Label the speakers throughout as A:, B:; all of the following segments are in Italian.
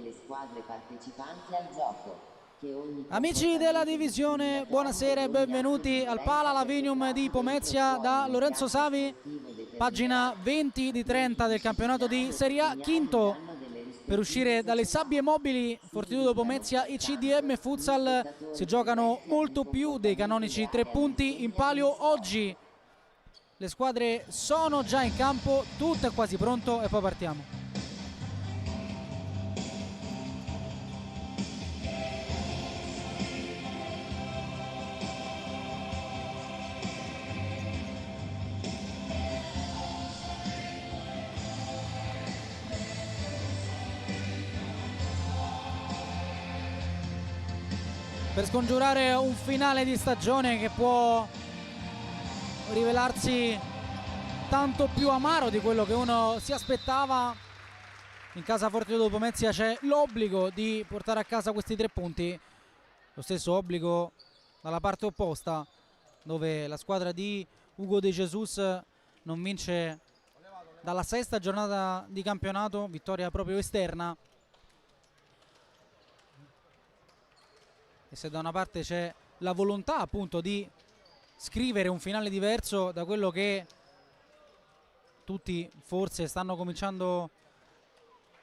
A: delle squadre partecipanti al gioco.
B: Amici della divisione, buonasera e benvenuti al Pala Lavinium di Pomezia da Lorenzo Savi, pagina 20 di 30 del campionato di Serie A, quinto per uscire dalle sabbie mobili. Fortitudo Pomezia e CDM Futsal si giocano molto più dei canonici 3 punti in palio oggi. Le squadre sono già in campo, tutto è quasi pronto e poi partiamo. Per scongiurare un finale di stagione che può rivelarsi tanto più amaro di quello che uno si aspettava, in casa Fortitudo Pomezia c'è l'obbligo di portare a casa questi 3 punti, lo stesso obbligo dalla parte opposta, dove la squadra di Hugo De Jesus non vince dalla 6ª giornata di campionato, vittoria proprio esterna. E se da una parte c'è la volontà appunto di scrivere un finale diverso da quello che tutti forse stanno cominciando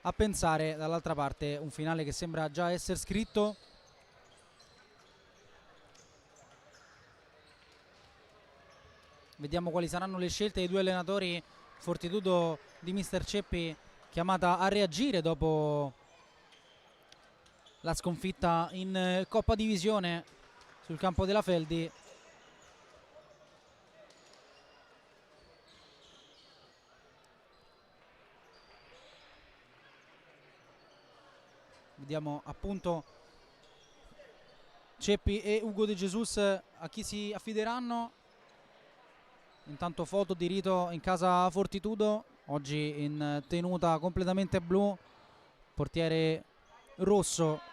B: a pensare, dall'altra parte un finale che sembra già essere scritto. Vediamo quali saranno le scelte dei 2 allenatori. Fortitudo di mister Ceppi chiamata a reagire dopo la sconfitta in Coppa Divisione sul campo della Feldi. Vediamo appunto Ceppi e Hugo De Jesus a chi si affideranno. Intanto foto di rito in casa Fortitudo, oggi in tenuta completamente blu, portiere rosso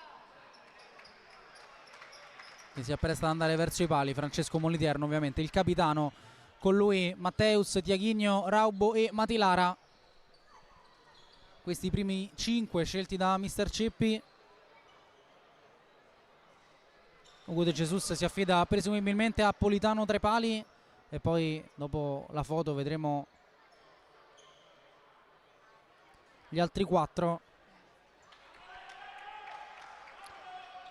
B: che si appresta ad andare verso i pali, Francesco Moliterno ovviamente, il capitano, con lui Matteus, Tiaghigno, Raubo e Matilara. Questi i primi 5 scelti da mister Ceppi. Hugo De Jesus si affida presumibilmente a Politano tra i pali e poi dopo la foto vedremo gli altri 4.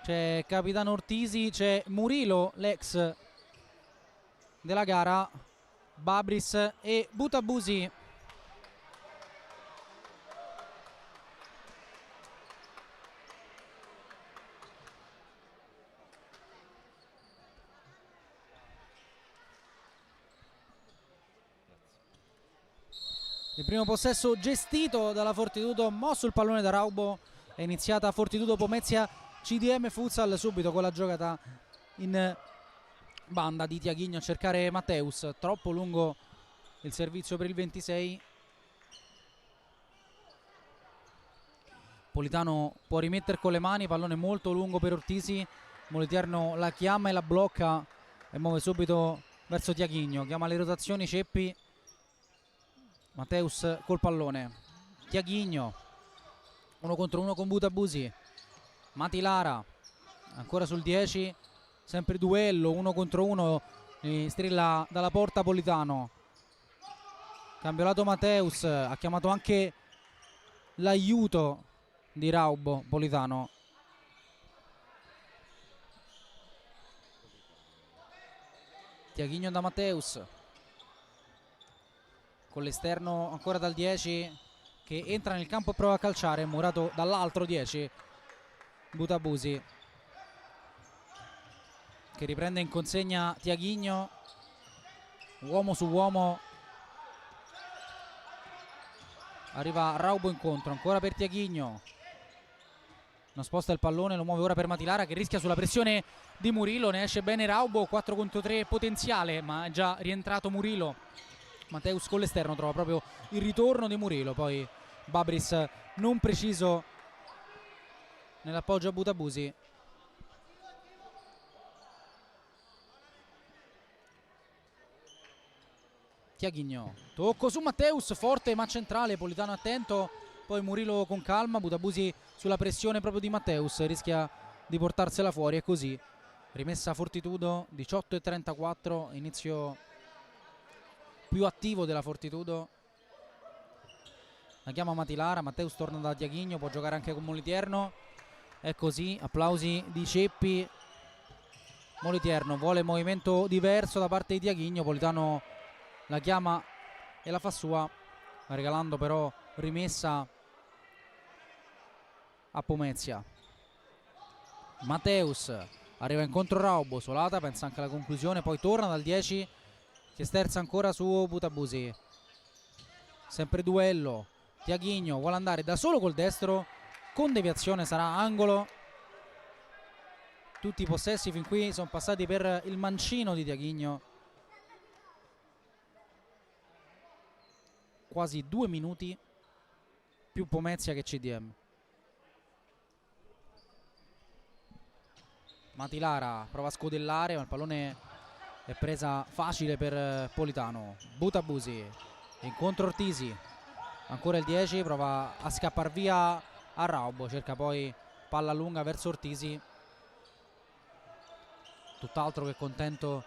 B: C'è capitano Ortisi, c'è Murilo, l'ex della gara, Babris e Butabusi. Il primo possesso gestito dalla Fortitudo, mosso il pallone da Raubo, è iniziata Fortitudo Pomezia CDM Futsal subito con la giocata in banda di Tiaghigno a cercare Matteus, troppo lungo il servizio per il 26. Politano può rimettere con le mani, pallone molto lungo per Ortisi, Moliterno la chiama e la blocca e muove subito verso Tiaghigno, chiama le rotazioni Ceppi. Matteus col pallone, Tiaghigno 1 contro 1 con Butabusi, Matilara ancora sul 10, sempre duello 1 contro 1, strilla dalla porta Politano, cambiolato Matteus, ha chiamato anche l'aiuto di Raubo Politano. Tiaghigno da Matteus con l'esterno ancora dal 10 che entra nel campo e prova a calciare, murato dall'altro 10 Butabusi che riprende in consegna Tiaghigno, uomo su uomo, arriva Raubo incontro ancora per Tiaghigno, non sposta il pallone, lo muove ora per Matilara che rischia sulla pressione di Murilo, ne esce bene Raubo, 4 contro 3 potenziale ma è già rientrato Murilo. Matteus con l'esterno trova proprio il ritorno di Murilo, poi Babris non preciso nell'appoggio a Butabusi. Tiaghigno, tocco su Matteus, forte ma centrale, Politano attento, poi Murillo con calma, Butabusi sulla pressione proprio di Matteus, rischia di portarsela fuori e così rimessa Fortitudo, 18:34, inizio più attivo della Fortitudo. La chiama Matilara, Matteus torna da Diaghigno, può giocare anche con Molitierno, è così, applausi di Ceppi. Molitierno vuole movimento diverso da parte di Diaghigno, Politano la chiama e la fa sua, regalando però rimessa a Pomezia. Matteus arriva incontro Raubo, Solata pensa anche alla conclusione, poi torna dal 10 che sterza ancora su Butabusi, sempre duello, Diaghigno vuole andare da solo col destro, con deviazione sarà angolo. Tutti i possessi fin qui sono passati per il mancino di Diaghigno. Quasi 2 minuti più Pomezia che CDM. Matilara prova a scodellare, ma il pallone è presa facile per Politano. Butabusi, incontro Ortisi, ancora il 10, prova a scappare via a Raubo, cerca poi palla lunga verso Ortisi. Tutt'altro che contento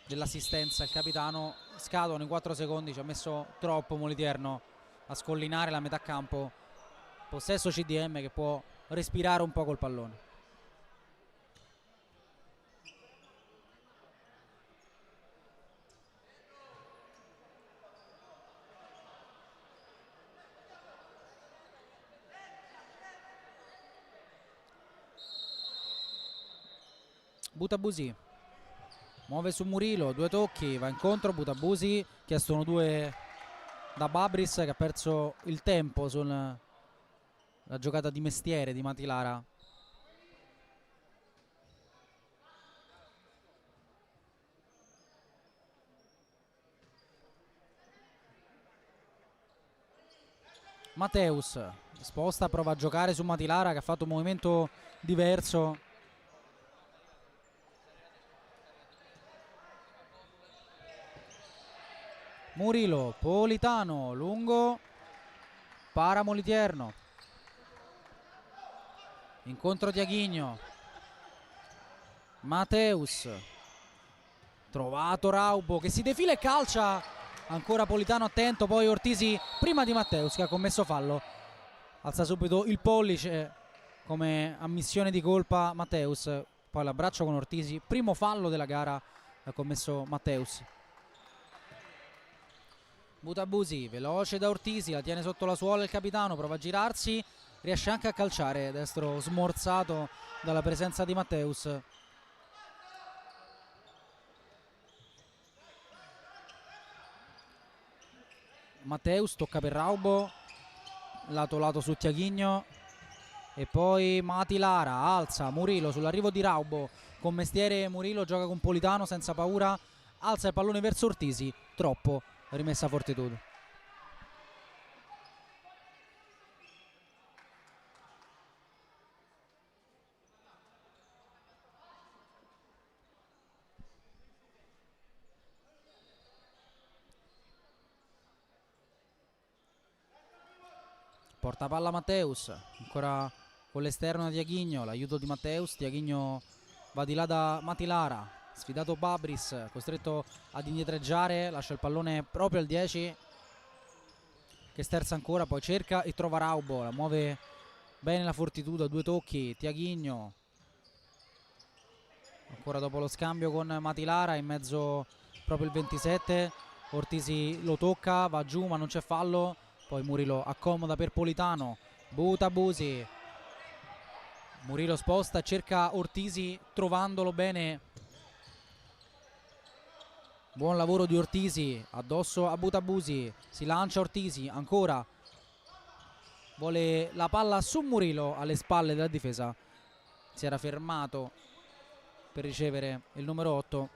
B: dell'assistenza il capitano. Scadono i 4 secondi, ci ha messo troppo Molitierno a scollinare la metà campo. Possesso CDM che può respirare un po' col pallone. Butabusi muove su Murillo, 2 tocchi, va incontro Butabusi, chiestono 2 da Babris che ha perso il tempo sulla giocata di mestiere di Matilara. Matteus sposta, prova a giocare su Matilara che ha fatto un movimento diverso. Murillo, Politano, lungo, para Molitierno, incontro Diaghigno, Matteus, trovato Raubo che si defila e calcia, ancora Politano attento, poi Ortisi prima di Matteus che ha commesso fallo, alza subito il pollice come ammissione di colpa Matteus, poi l'abbraccio con Ortisi, primo fallo della gara ha commesso Matteus. Butabusi, veloce da Ortisi, la tiene sotto la suola il capitano, prova a girarsi, riesce anche a calciare, destro smorzato dalla presenza di Matteus. Matteus tocca per Raubo, lato su Diaghigno e poi Matilara alza, Murillo sull'arrivo di Raubo, con mestiere Murillo gioca con Politano senza paura, alza il pallone verso Ortisi, troppo. Rimessa Fortitudo. Porta palla Matteus, ancora con l'esterno di Diaghigno, l'aiuto di Matteus, Diaghigno va di là da Matilara. Sfidato Babris, costretto ad indietreggiare, lascia il pallone proprio al 10 che sterza ancora, poi cerca e trova Raubo, la muove bene la Fortitudo, 2 tocchi, Diaghigno ancora dopo lo scambio con Matilara, in mezzo proprio il 27, Ortisi lo tocca, va giù ma non c'è fallo, poi Murillo accomoda per Politano, Butabusi, Murillo sposta, cerca Ortisi trovandolo bene. Buon lavoro di Ortisi, addosso a Butabusi, si lancia Ortisi, ancora vuole la palla su Murillo alle spalle della difesa, si era fermato per ricevere il numero 8.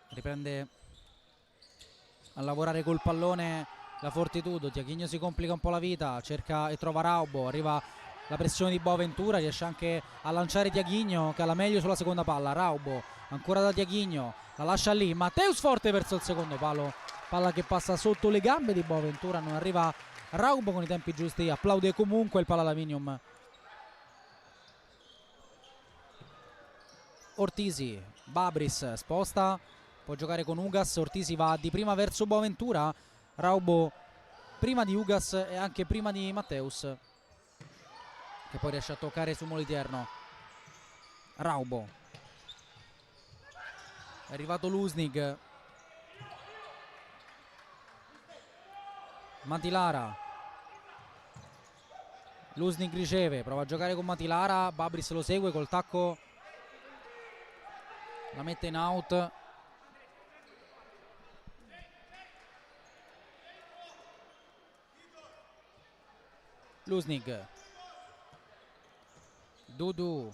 B: Riprende a lavorare col pallone la Fortitudo, Diaghigno si complica un po' la vita, cerca e trova Raubo, arriva la pressione di Boaventura, riesce anche a lanciare Diaghigno che ha la meglio sulla seconda palla. Raubo ancora da Diaghigno, la lascia lì, Matteus forte verso il secondo palo, palla che passa sotto le gambe di Boaventura, non arriva Raubo con i tempi giusti, applaude comunque il Palalavinium. Ortisi, Babris sposta, può giocare con Ugas, Ortisi va di prima verso Boaventura, Raubo prima di Ugas e anche prima di Matteus, che poi riesce a toccare su Moliterno. Raubo, è arrivato Lusnig, Matilara, Lusnig riceve, prova a giocare con Matilara, Babris lo segue col tacco, la mette in out. Lusnig, Dudu,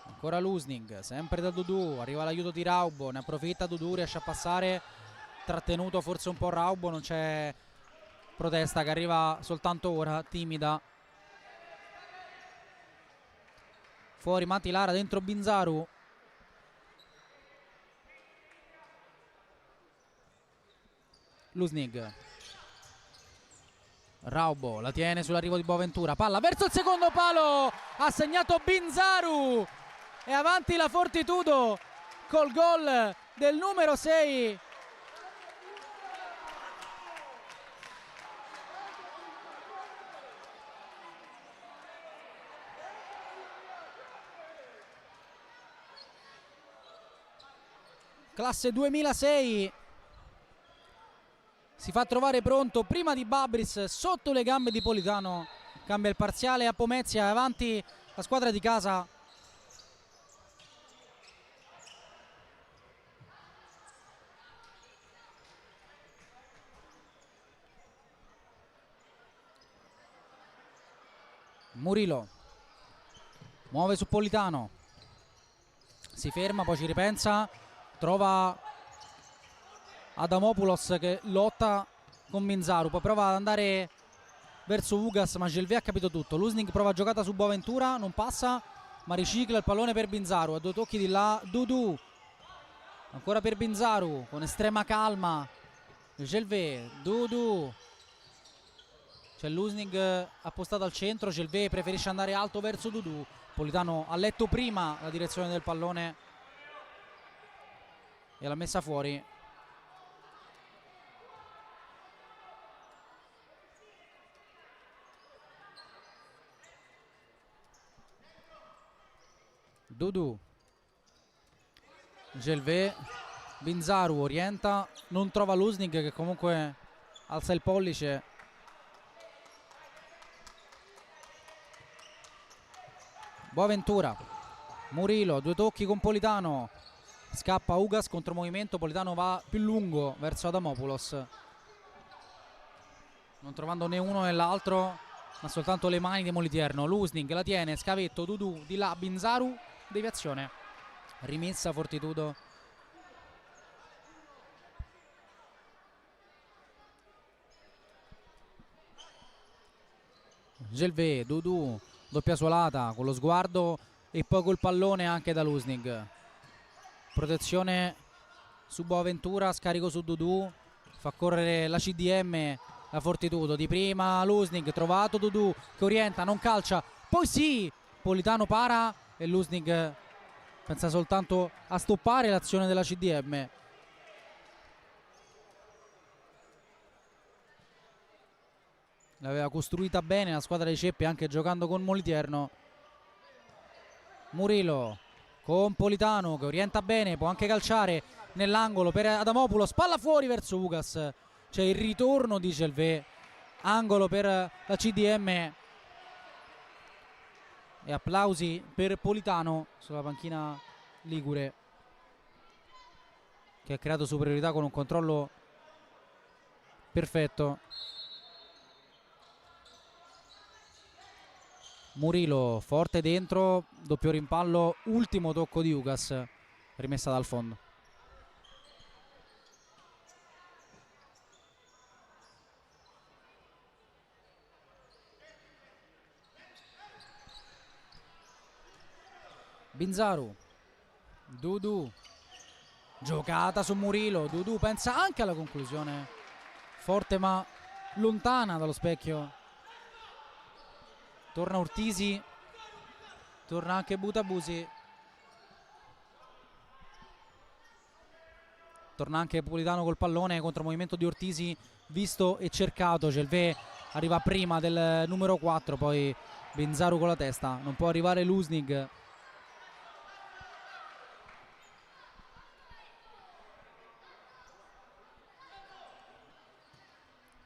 B: ancora Lusnig, sempre da Dudu, arriva l'aiuto di Raubo, ne approfitta Dudu, riesce a passare, trattenuto forse un po' Raubo, non c'è protesta che arriva soltanto ora, timida. Fuori Matilara, dentro Binzaru. Lusnig, Raubo la tiene sull'arrivo di Boaventura, palla verso il secondo palo, ha segnato Binzaru e avanti la Fortitudo col gol del numero 6. Classe 2006, si fa trovare pronto prima di Babris, sotto le gambe di Politano, cambia il parziale a Pomezia, è avanti la squadra di casa. Murilo muove su Politano, si ferma, poi ci ripensa, trova Adamopoulos che lotta con Binzaru, poi prova ad andare verso Ugas, ma Gelvé ha capito tutto. Lusnig prova giocata su Boaventura, non passa, ma ricicla il pallone per Binzaru, a due tocchi di là Dudu, ancora per Binzaru con estrema calma, Gelvé, Dudu, c'è Lusnig appostato al centro, Gelvé preferisce andare alto verso Dudu, Politano ha letto prima la direzione del pallone e l'ha messa fuori. Dudu, Gelvé, Binzaru orienta, non trova Lusnig che comunque alza il pollice. Boaventura, Murilo, due tocchi con Politano, scappa Ugas, contromovimento, Politano va più lungo verso Adamopoulos, non trovando né uno né l'altro, ma soltanto le mani di Moliterno. Lusnig la tiene, scavetto, Dudu di là, Binzaru, deviazione, rimessa Fortitudo. Gelvé, Dudu, doppia suolata con lo sguardo e poi col pallone anche da Lusnig, protezione su Boaventura, scarico su Dudu, fa correre la CDM, la Fortitudo, di prima Lusnig, trovato Dudu che orienta, non calcia, poi sì, Politano para e Lusnig pensa soltanto a stoppare l'azione della CDM. L'aveva costruita bene la squadra dei Ceppi anche giocando con Moliterno. Murilo con Politano che orienta bene, può anche calciare nell'angolo per Adamopoulos, palla fuori verso Ugas, c'è il ritorno di Gelvé, angolo per la CDM e applausi per Politano sulla panchina ligure che ha creato superiorità con un controllo perfetto. Murilo forte dentro, doppio rimpallo, ultimo tocco di Ugas, rimessa dal fondo. Binzaru, Dudu, giocata su Murillo, Dudu pensa anche alla conclusione, forte ma lontana dallo specchio. Torna Ortisi, torna anche Butabusi, torna anche Politano col pallone, contromovimento di Ortisi visto e cercato. Gelvé arriva prima del numero 4, poi Binzaru con la testa, non può arrivare Lusnig.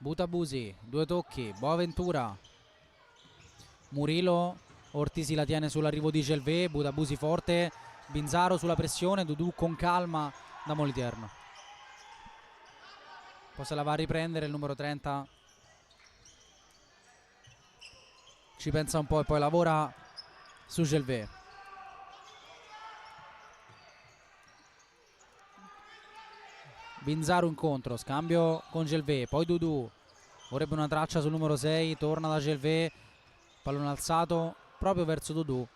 B: Butabusi, 2 tocchi, Boaventura, Murillo, Ortisi la tiene sull'arrivo di Gelvé, Butabusi forte, Binzaru sulla pressione, Dudu con calma da Moliterno. Poi se la va a riprendere il numero 30, ci pensa un po' e poi lavora su Gelvé. Binzaru incontro, scambio con Gelvé, poi Dudu, vorrebbe una traccia sul numero 6, torna da Gelvé, pallone alzato proprio verso Dudu,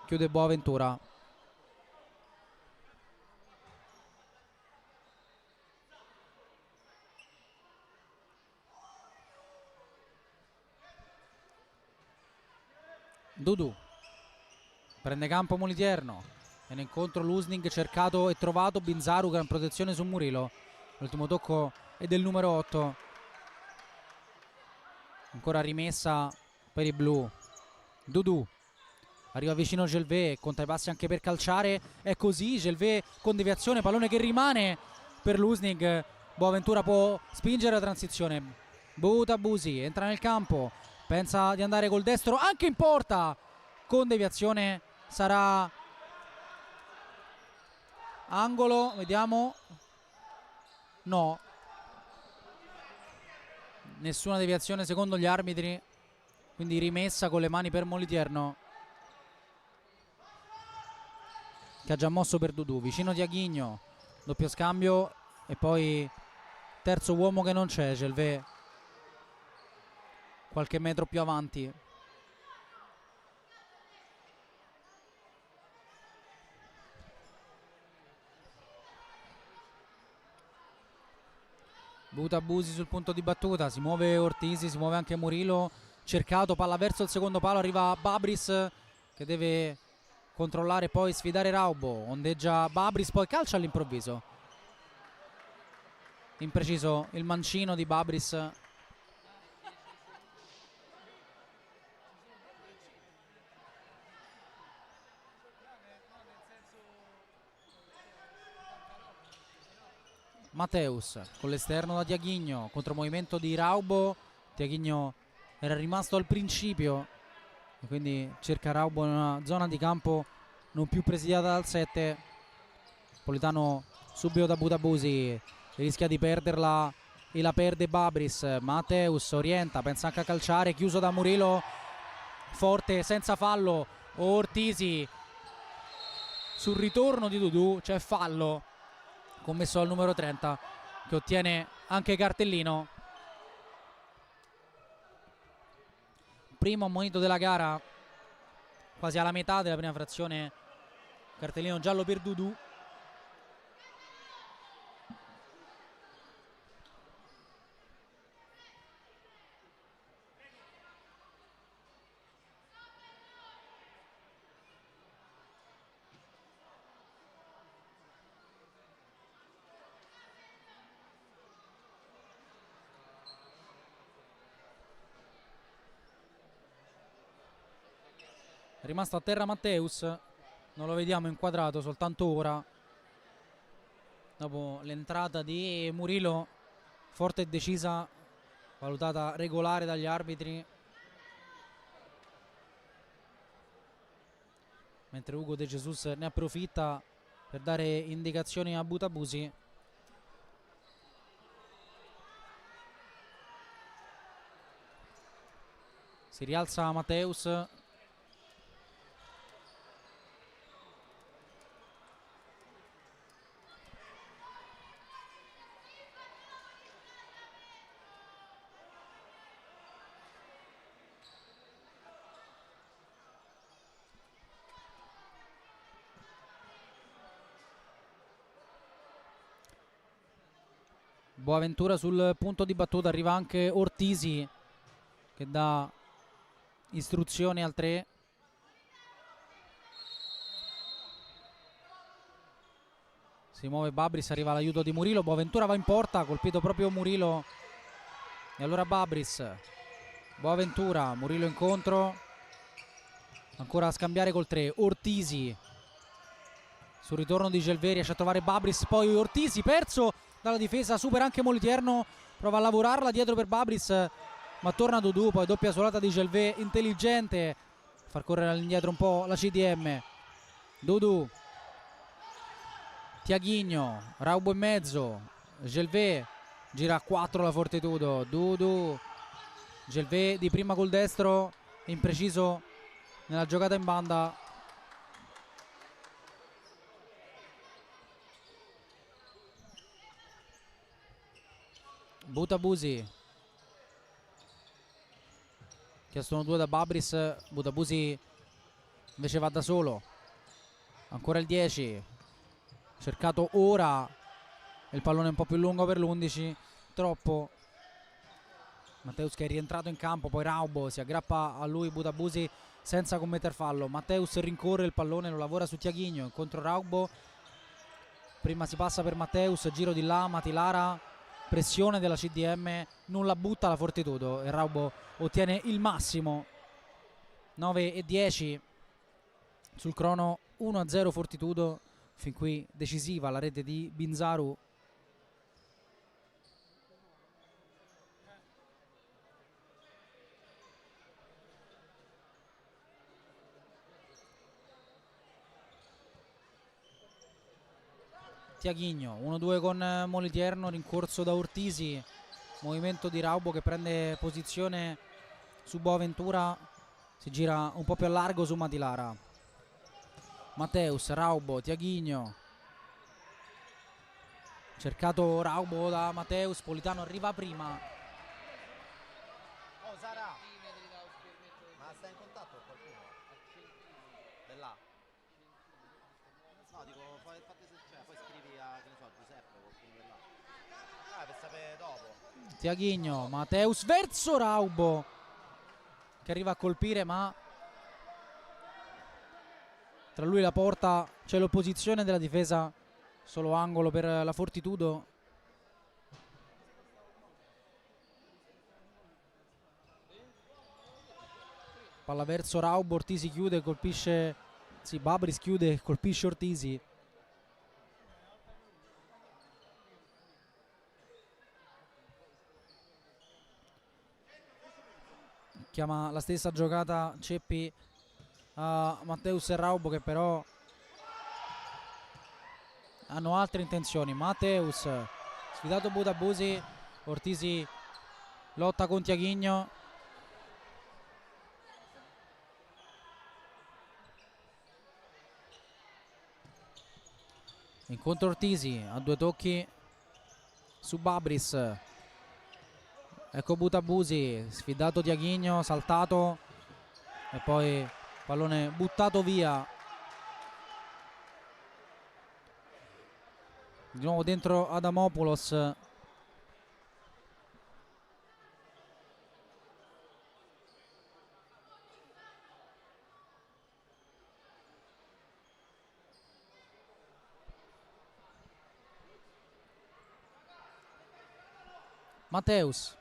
B: chiude Boaventura. Dudu prende campo Moliterno, viene incontro Lusnig, cercato e trovato Binzaru che ha in protezione su Murillo. L'ultimo tocco è del numero 8, ancora rimessa per i blu. Dudu arriva vicino Gelvé, conta i passi anche per calciare, è così, Gelvé con deviazione, pallone che rimane per Lusnig, Boaventura può spingere la transizione, Butabusi entra nel campo, pensa di andare col destro anche in porta, con deviazione sarà angolo, vediamo, no, nessuna deviazione secondo gli arbitri, quindi rimessa con le mani per Moliterno che ha già mosso per Dudu, vicino Diaghigno, doppio scambio e poi terzo uomo che non c'è, Gelvé qualche metro più avanti. Butabusi sul punto di battuta, si muove Ortisi, si muove anche Murillo, cercato, palla verso il secondo palo, arriva Babris che deve controllare poi sfidare Raubo, ondeggia Babris, poi calcia all'improvviso, impreciso il mancino di Babris. Mateus con l'esterno da Diaghigno, contromovimento di Raubo, Diaghigno era rimasto al principio e quindi cerca Raubo in una zona di campo non più presidiata dal 7. Politano subito da Butabusi, rischia di perderla e la perde Babris. Mateus orienta, pensa anche a calciare, chiuso da Murillo, forte senza fallo. Ortisi sul ritorno di Dudu c'è fallo commesso al numero 30 che ottiene anche cartellino. Primo ammonito della gara, quasi alla metà della prima frazione, cartellino giallo per Dudu. È rimasto a terra Mateus, non lo vediamo inquadrato soltanto ora dopo l'entrata di Murillo, forte e decisa, valutata regolare dagli arbitri, mentre Hugo De Jesus ne approfitta per dare indicazioni a Butabusi. Si rialza Mateus, Boaventura sul punto di battuta, arriva anche Ortisi che dà istruzioni al 3. Si muove Babris, arriva l'aiuto di Murilo, Boaventura va in porta, colpito proprio Murilo. E allora Babris, Boaventura, Murilo incontro, ancora a scambiare col 3, Ortisi. Sul ritorno di Gelveri riesce a trovare Babris, poi Ortisi perso dalla difesa, supera anche Moliterno, prova a lavorarla dietro per Babris, ma torna Dudu, poi doppia solata di Gelvè, intelligente, far correre all'indietro un po' la CDM. Dudu, Tiaghigno, Raubo in mezzo, Gelvè, gira a 4 la Fortitudo, Dudu, Gelvè di prima col destro, impreciso nella giocata in banda. Butabusi, chiestono 2 da Babris, Butabusi invece va da solo, ancora il 10, cercato ora, il pallone un po' più lungo per l'11, troppo. Matteus che è rientrato in campo, poi Raubo si aggrappa a lui, Butabusi senza commettere fallo, Matteus rincorre il pallone, lo lavora su Tiaghigno, incontro Raubo, prima si passa per Matteus, giro di là, Matilara, pressione della CDM, non la butta la Fortitudo e Raubo ottiene il massimo. 9:10 sul crono, 1-0 Fortitudo, fin qui decisiva la rete di Binzaru. Tiaghigno, 1-2 con Moliterno, rincorso da Ortisi, movimento di Raubo che prende posizione su Boaventura, si gira un po' più a largo su Matilara. Matteus, Raubo, Tiaghigno, cercato Raubo da Matteus, Politano arriva prima.
C: Oh Sara, ma stai in contatto con qualcuno? Dell'A? No, dico, poi scrivi a, che ne so, Giuseppe o qualcuno dell'A. Per sapere dopo.
B: Tiaghigno, Matteus verso Raubo che arriva a colpire, ma tra lui e la porta c'è l'opposizione della difesa, solo angolo per la Fortitudo. Palla verso Raubo, Ortisi chiude, colpisce, sì, Babris chiude, colpisce Ortisi. Chiama la stessa giocata Ceppi a Matteus e Raubo che però hanno altre intenzioni. Matteus, sfidato Butabusi, Ortisi lotta con Tiaghigno. Incontro Ortisi a 2 tocchi su Babris. Ecco Butabusi, sfidato Tiaghigno, saltato e poi pallone buttato via. Di nuovo dentro Adamopoulos. Matteus,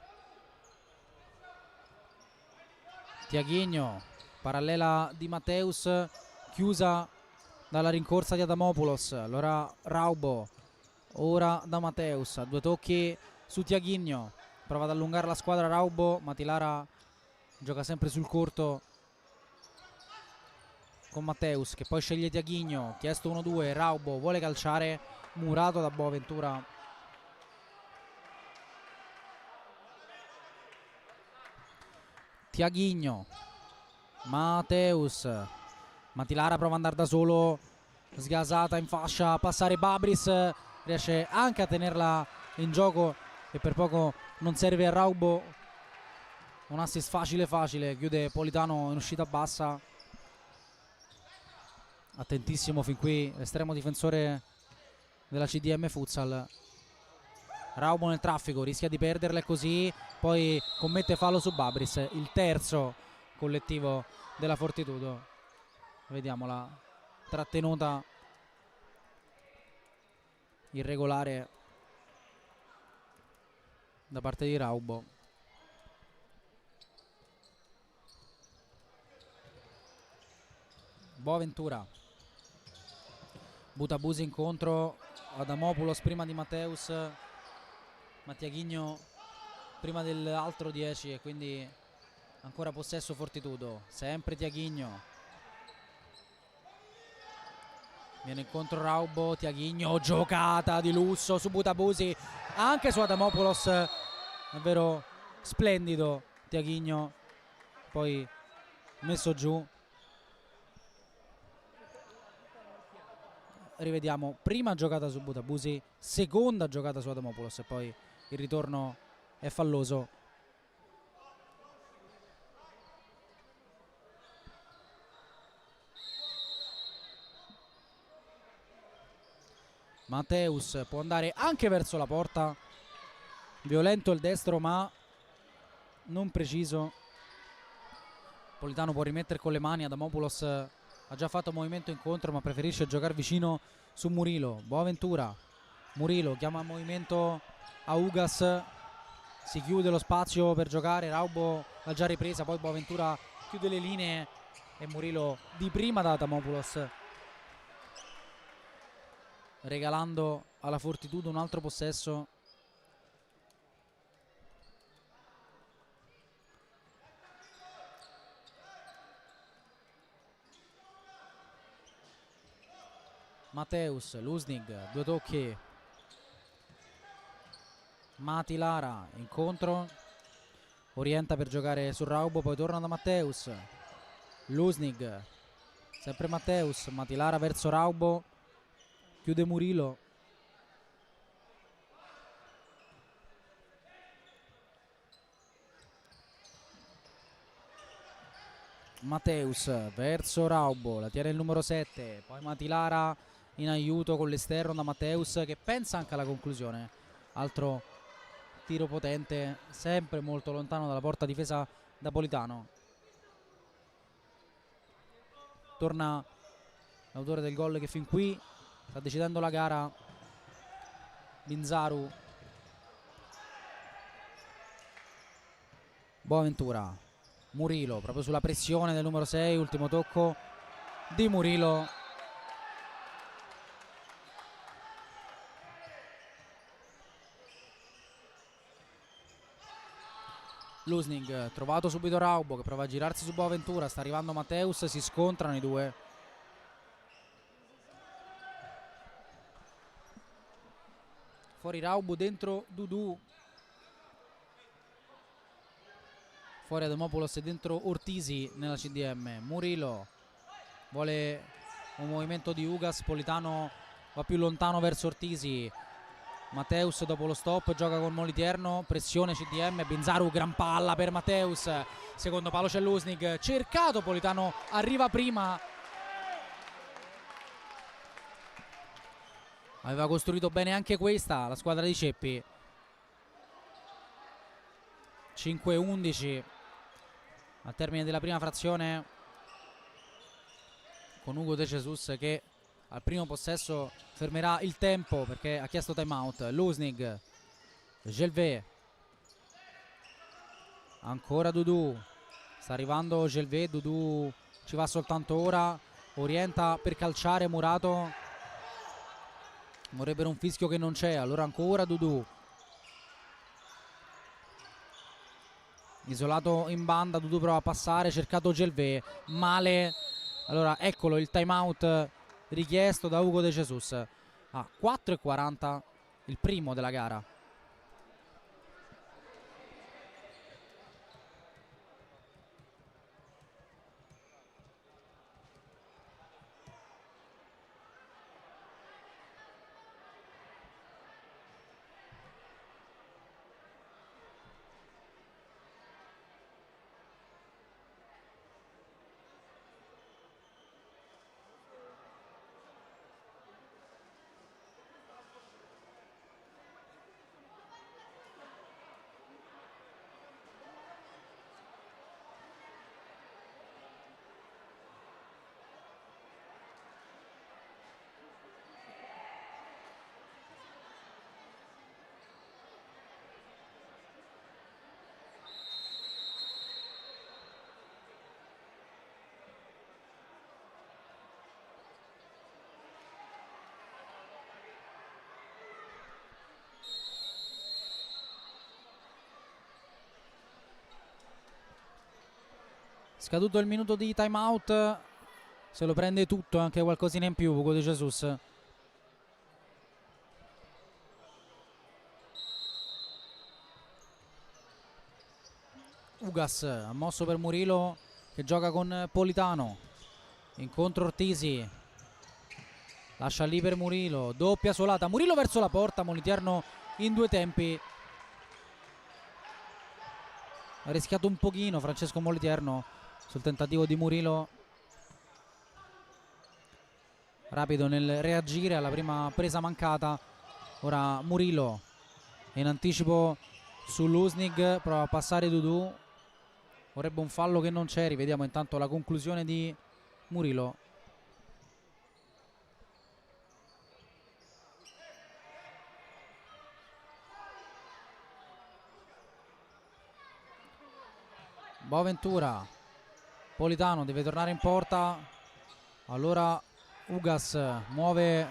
B: Tiaghigno, parallela di Matteus, chiusa dalla rincorsa di Adamopoulos. Allora Raubo, ora da Matteus, a 2 tocchi su Tiaghigno, prova ad allungare la squadra Raubo, Matilara gioca sempre sul corto con Matteus che poi sceglie Tiaghigno, chiesto 1-2, Raubo vuole calciare, murato da Boaventura. Tiaghigno, Matteus, Matilara prova ad andare da solo, sgasata in fascia, passare Babris, riesce anche a tenerla in gioco e per poco non serve a Raubo. Un assist facile facile, chiude Politano in uscita bassa. Attentissimo fin qui l'estremo difensore della CDM Futsal. Raubo nel traffico, rischia di perderle così, poi commette fallo su Babris, il terzo collettivo della Fortitudo. Vediamo la trattenuta irregolare da parte di Raubo. Boaventura, Butabusi incontro, Adamopoulos prima di Matteus, Mattiaghigno prima dell'altro 10 e quindi ancora possesso Fortitudo, sempre Tiaghigno, viene incontro Raubo, Tiaghigno, giocata di lusso su Butabusi, anche su Adamopoulos, davvero splendido Tiaghigno, poi messo giù. Rivediamo, prima giocata su Butabusi, seconda giocata su Adamopoulos e poi il ritorno è falloso. Matteus può andare anche verso la porta, violento il destro ma non preciso. Politano può rimettere con le mani, Adamopoulos ha già fatto movimento incontro ma preferisce giocare vicino su Murilo. Boaventura, Murilo chiama movimento a Ugas, si chiude lo spazio per giocare, Raubo ha già ripresa, poi Boaventura chiude le linee e Murilo di prima da Adamopoulos, regalando alla Fortitudo un altro possesso. Matteus, Lusnig, due tocchi, Mati Lara, incontro, orienta per giocare su Raubo, poi torna da Matteus, Lusnig, sempre Matteus, Mati Lara verso Raubo, chiude Murilo, Matteus verso Raubo, la tiene il numero 7, poi Mati Lara in aiuto con l'esterno da Matteus che pensa anche alla conclusione, altro tiro potente, sempre molto lontano dalla porta difesa da Politano. Torna l'autore del gol che fin qui sta decidendo la gara, Binzaru. Boaventura, Murilo proprio sulla pressione del numero 6, ultimo tocco di Murilo. Lusnig, trovato subito Raubo che prova a girarsi su Boaventura, sta arrivando Matteus, si scontrano i due. Fuori Raubo, dentro Dudu. Fuori Adamopoulos e dentro Ortisi nella CDM. Murilo vuole un movimento di Ugas, Politano va più lontano verso Ortisi. Matteus dopo lo stop gioca con Moliterno, pressione CDM, Binzaru, gran palla per Matteus, secondo palo c'è Lusnig, cercato Politano, arriva prima, aveva costruito bene anche questa la squadra di Ceppi. 5-11 al termine della prima frazione, con Hugo De Jesus che al primo possesso fermerà il tempo perché ha chiesto time out. Lusnig, Gelvé, ancora Dudu, sta arrivando Gelvé, Dudu ci va soltanto ora, orienta per calciare Murato, vorrebbero un fischio che non c'è, allora ancora Dudu, isolato in banda, Dudu prova a passare, cercato Gelvé, male, allora eccolo il time out richiesto da Hugo De Jesus. A 4:40 il primo della gara. Scaduto il minuto di time out, se lo prende tutto, anche qualcosina in più Hugo De Jesus. Ugas ha mosso per Murilo che gioca con Politano, incontro Ortisi, lascia lì per Murilo, doppia suolata, Murilo verso la porta, Moliterno in due tempi. Ha rischiato un pochino Francesco Moliterno sul tentativo di Murilo, rapido nel reagire alla prima presa mancata. Ora Murilo in anticipo su Lusnig, prova a passare Dudu, vorrebbe un fallo che non c'è. Rivediamo intanto la conclusione di Murilo. Boaventura, Politano deve tornare in porta, allora Ugas muove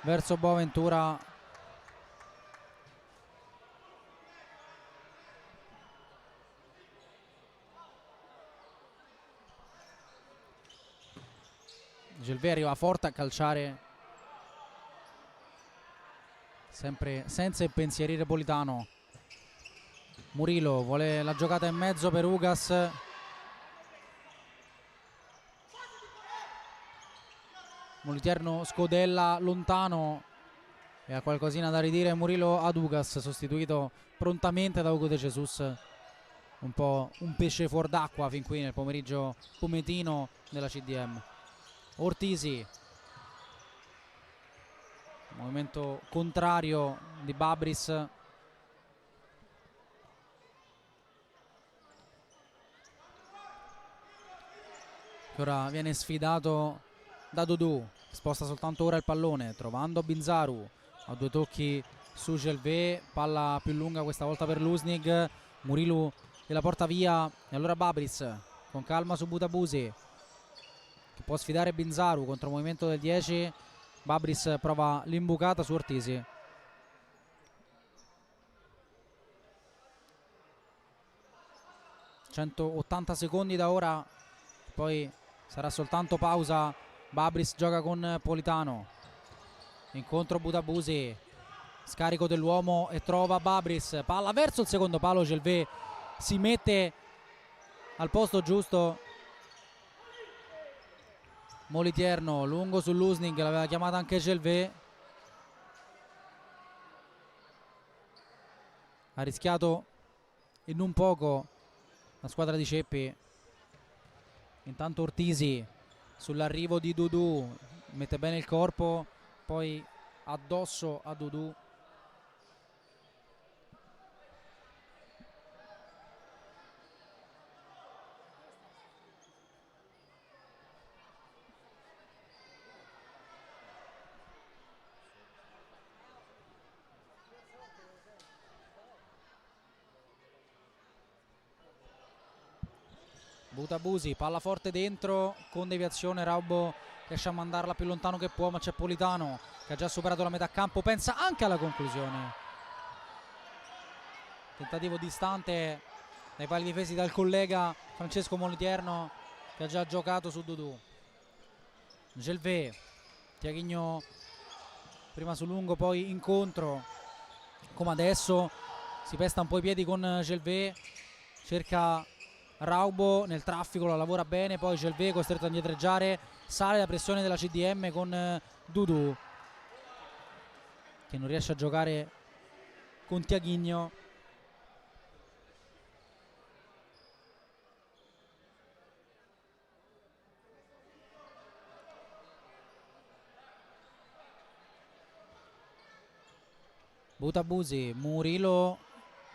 B: verso Boaventura, Gelvé arriva forte a calciare, sempre senza impensierire Politano. Murilo vuole la giocata in mezzo per Ugas, Moliterno scodella lontano e ha qualcosina da ridire Murilo ad Ugas, sostituito prontamente da Hugo De Jesus. Un po' un pesce fuor d'acqua fin qui nel pomeriggio pometino della CDM. Ortisi, movimento contrario di Babris, che ora viene sfidato da Dudu, sposta soltanto ora il pallone trovando Binzaru, a due tocchi su Gelvé, palla più lunga questa volta per Lusnig, Murilo la porta via e allora Babris con calma su Butabusi che può sfidare Binzaru contro il movimento del 10. Babris prova l'imbucata su Ortisi. ...180 secondi da ora, poi sarà soltanto pausa. Babris gioca con Politano, incontro Butabusi, scarico dell'uomo e trova Babris, palla verso il secondo palo, Gelvé si mette al posto giusto. Moliterno lungo su Lusnig, l'aveva chiamata anche Gelvé, ha rischiato in un poco la squadra di Ceppi. Intanto Ortisi sull'arrivo di Dudu mette bene il corpo, poi addosso a Dudu. Butabusi, palla forte dentro con deviazione, Raubo riesce a mandarla più lontano che può, ma c'è Politano che ha già superato la metà campo, pensa anche alla conclusione. Tentativo distante dai pali difesi dal collega Francesco Moliterno che ha già giocato su Dudu. Gelvé, Tiaghigno prima su lungo, poi incontro come adesso, si pesta un po' i piedi con Gelvé, cerca Raubo nel traffico, la lavora bene, poi Gelvé costretto a indietreggiare, sale la pressione della CDM con Dudu che non riesce a giocare con Tiaghigno. Butabusi, Murilo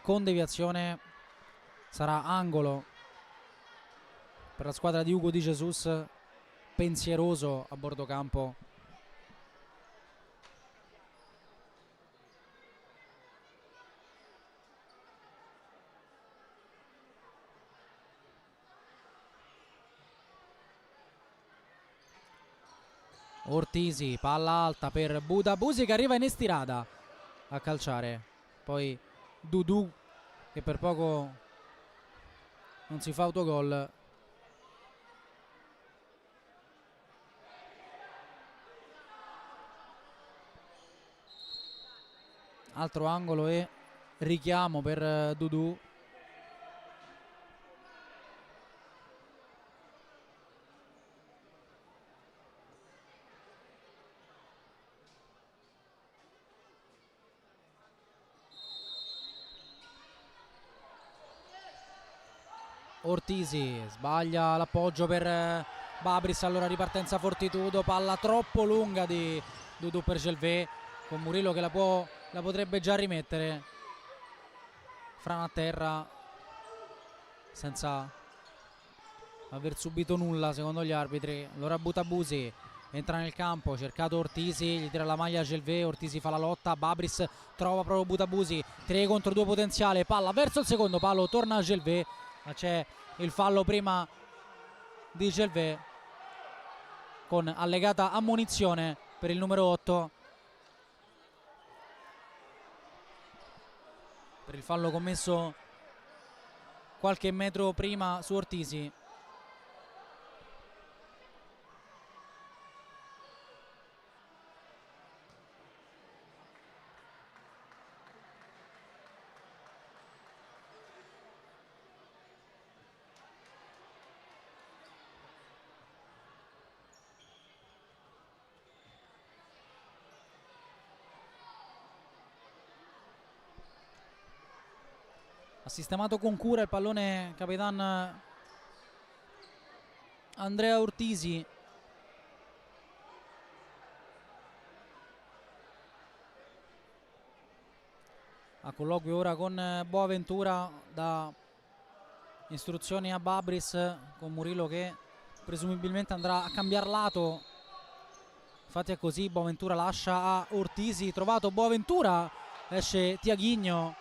B: con deviazione, sarà angolo per la squadra di Hugo De Jesus, pensieroso a bordo campo. Ortisi, palla alta per Butabusi che arriva in estirada a calciare, poi Dudu che per poco non si fa autogol. altro angolo e richiamo per Dudu. Ortisi sbaglia l'appoggio per Babris, allora ripartenza Fortitudo, palla troppo lunga di Dudu per Gelvé, con Murillo che la potrebbe già rimettere. Frana a terra senza aver subito nulla secondo gli arbitri. Allora Butabusi entra nel campo, cercato Ortisi, gli tira la maglia a Gelvé, Ortisi fa la lotta, Babris trova proprio Butabusi, 3 contro 2 potenziale, palla verso il secondo palo, torna a Gelvé, ma c'è il fallo prima di Gelvé con allegata ammonizione per il numero 8 per il fallo commesso qualche metro prima su Ortisi. Ha sistemato con cura il pallone Capitan Andrea Ortisi. A colloquio ora con Boaventura, da istruzioni a Babris, con Murillo che presumibilmente andrà a cambiare lato. Infatti è così, Boaventura lascia a Ortisi, trovato Boaventura, esce Tiaghigno.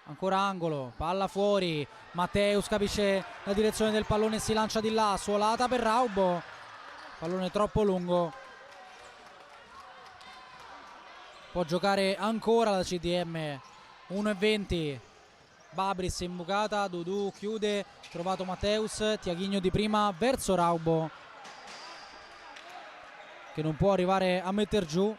B: Ancora angolo, palla fuori, Matteus capisce la direzione del pallone e si lancia di là, suolata per Raubo, pallone troppo lungo. Può giocare ancora la CDM, 1:20, Babris in bucata, Dudu chiude, trovato Matteus, Tiaghigno di prima verso Raubo che non può arrivare a metter giù.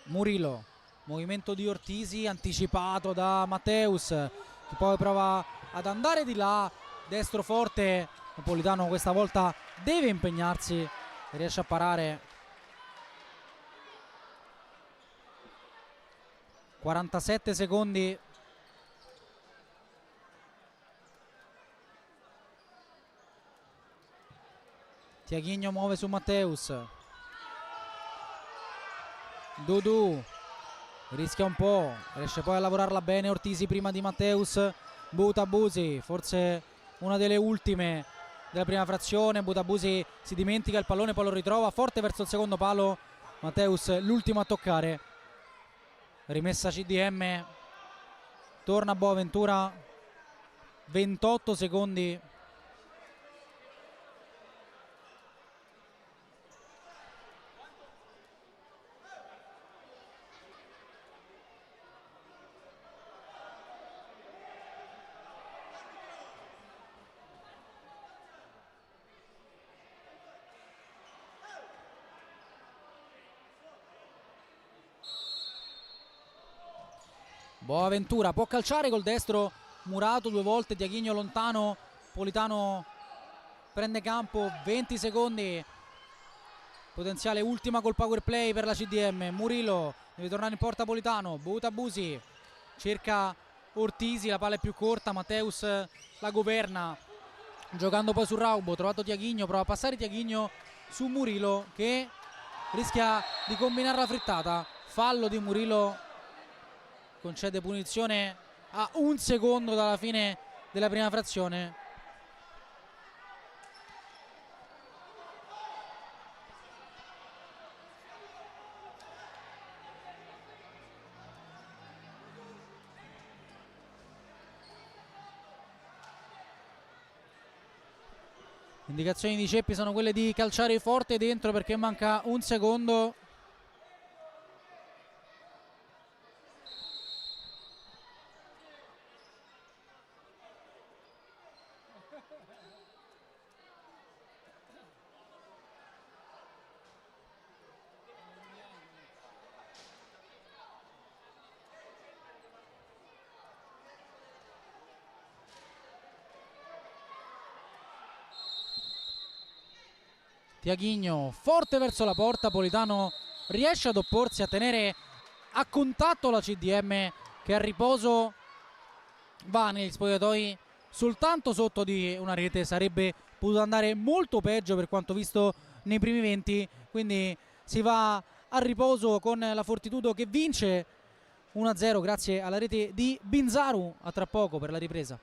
B: Murillo, movimento di Ortisi anticipato da Matteus che poi prova ad andare di là, destro forte, Napolitano questa volta deve impegnarsi, riesce a parare. 47 secondi. Tiaghigno muove su Matteus, Dudu rischia un po', riesce poi a lavorarla bene Ortisi prima di Matteus. Butabusi, forse una delle ultime della prima frazione. Butabusi si dimentica il pallone, poi lo ritrova forte verso il secondo palo. Matteus l'ultimo a toccare. Rimessa CDM, torna Boaventura, 28 secondi. Boaventura può calciare col destro, murato 2 volte, Tiaghigno lontano, Politano prende campo, 20 secondi, potenziale ultima col power play per la CDM. Murillo deve tornare in porta Politano, Butabusi cerca Ortisi, la palla è più corta, Matteus la governa giocando poi su Raubo, trovato Tiaghigno, prova a passare Tiaghigno su Murillo che rischia di combinare la frittata. Fallo di Murillo, concede punizione a 1 secondo dalla fine della prima frazione. Indicazioni di Ceppi sono quelle di calciare forte dentro perché manca 1 secondo. Tiaghigno forte verso la porta, Politano riesce ad opporsi, a tenere a contatto la CDM che a riposo va negli spogliatoi soltanto sotto di una rete. Sarebbe potuto andare molto peggio per quanto visto nei primi 20, quindi si va a riposo con la Fortitudo che vince 1-0 grazie alla rete di Binzaru. A tra poco per la ripresa.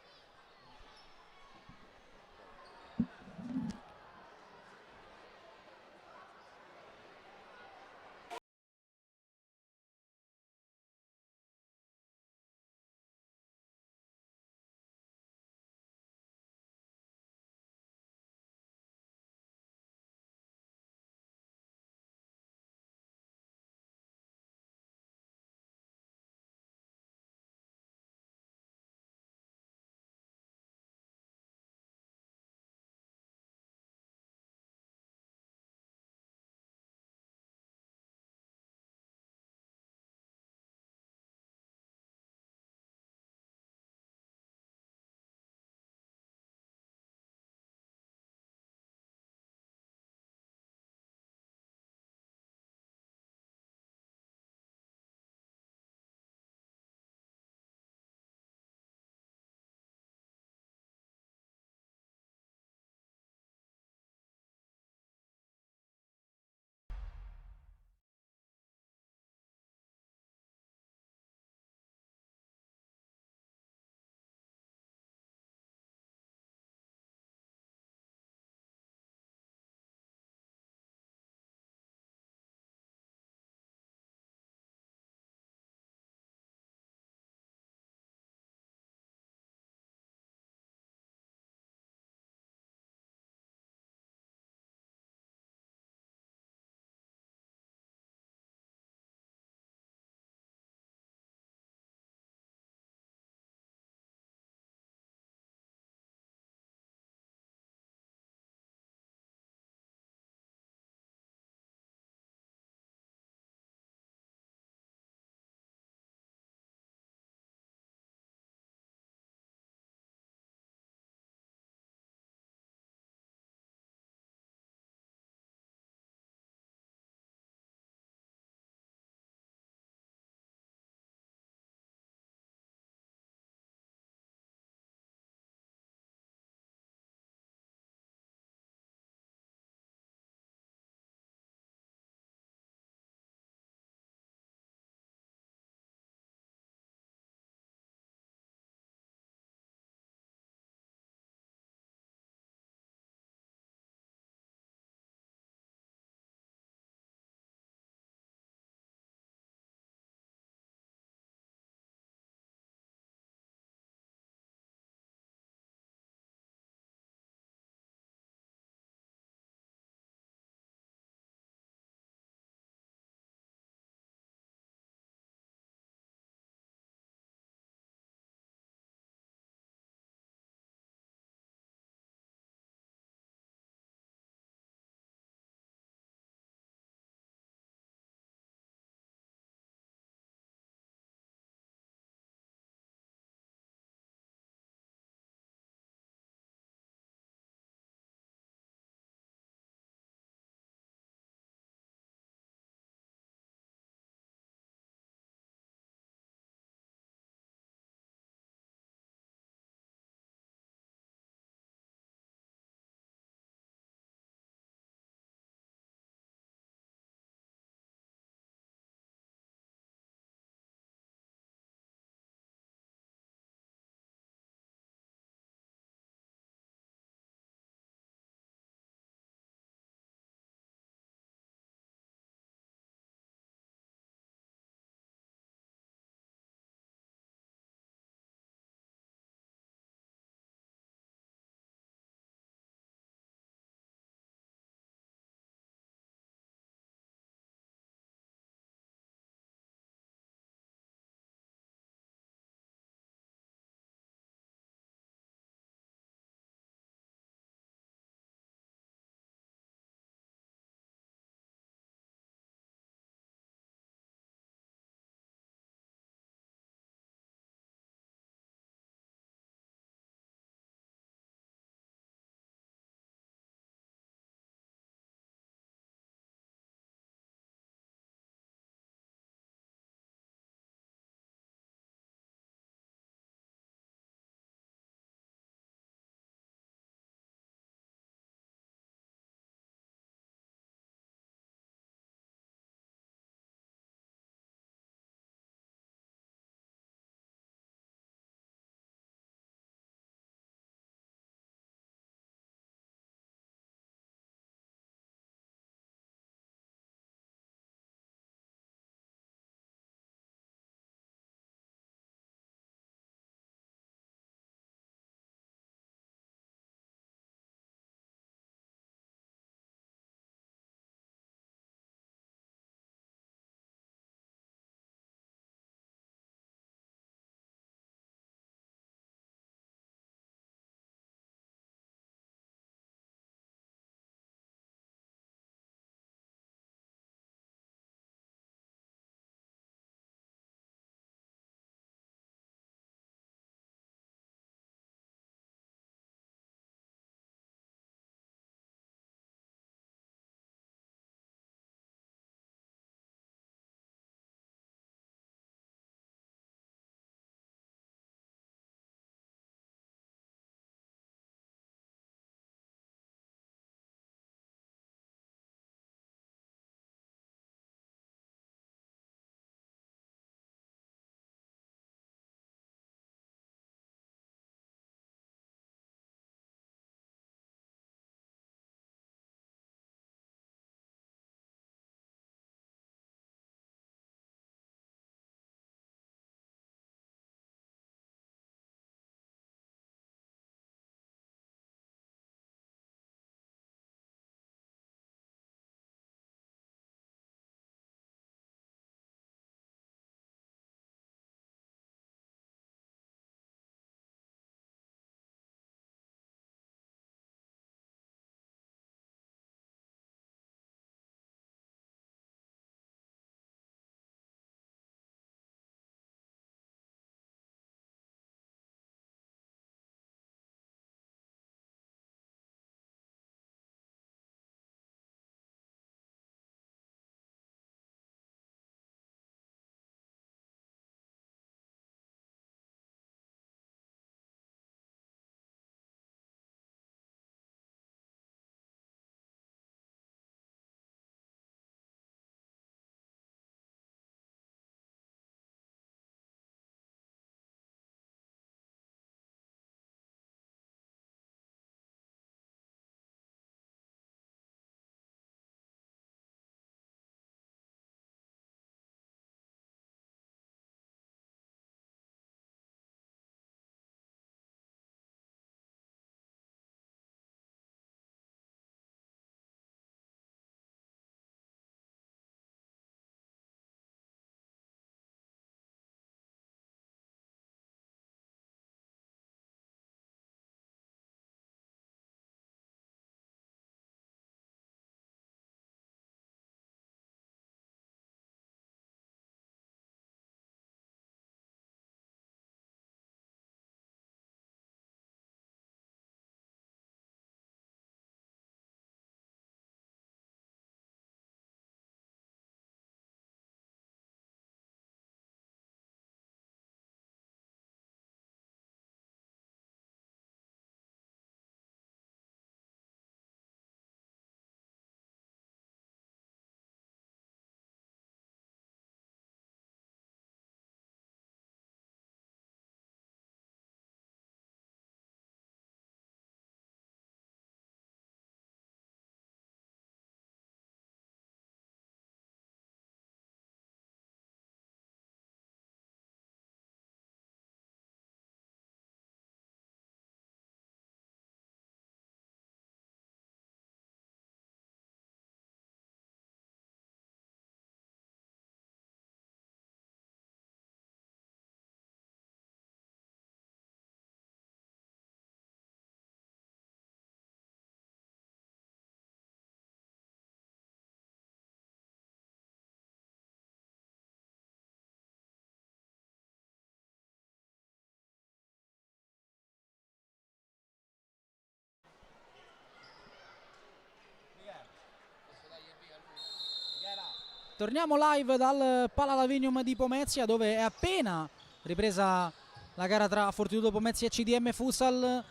B: Torniamo live dal Pala Lavinium di Pomezia, dove è appena ripresa la gara tra Fortitudo Pomezia e CDM Futsal.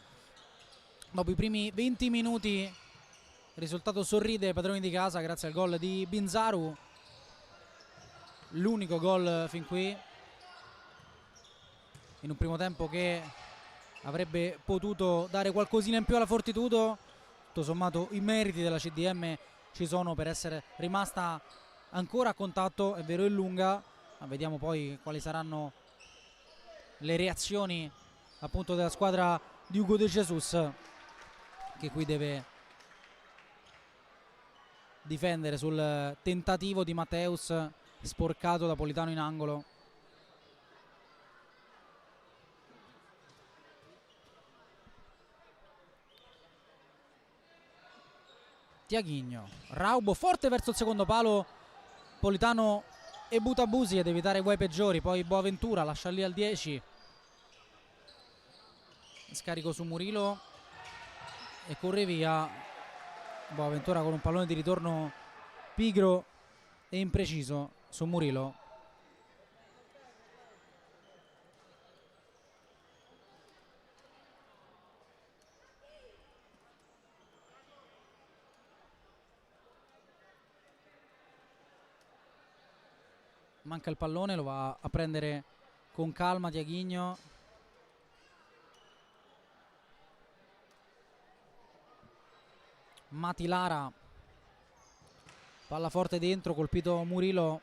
B: Dopo i primi 20 minuti il risultato sorride ai padroni di casa grazie al gol di Binzaru, l'unico gol fin qui in un primo tempo che avrebbe potuto dare qualcosina in più alla Fortitudo. Tutto sommato i meriti della CDM ci sono per essere rimasta ancora a contatto, è vero, in lunga, ma vediamo poi quali saranno le reazioni appunto della squadra di Ugo De Jesus, che qui deve difendere sul tentativo di Matteus sporcato da Politano in angolo. Tiaghigno, Raubo forte verso il secondo palo, Politano e Butabusi ad evitare guai peggiori, poi Boaventura lascia lì al 10, scarico su Murilo e corre via Boaventura con un pallone di ritorno pigro e impreciso su Murilo. Manca il pallone, lo va a prendere con calma Tiaghigno. Matilara, palla forte dentro, colpito Murilo,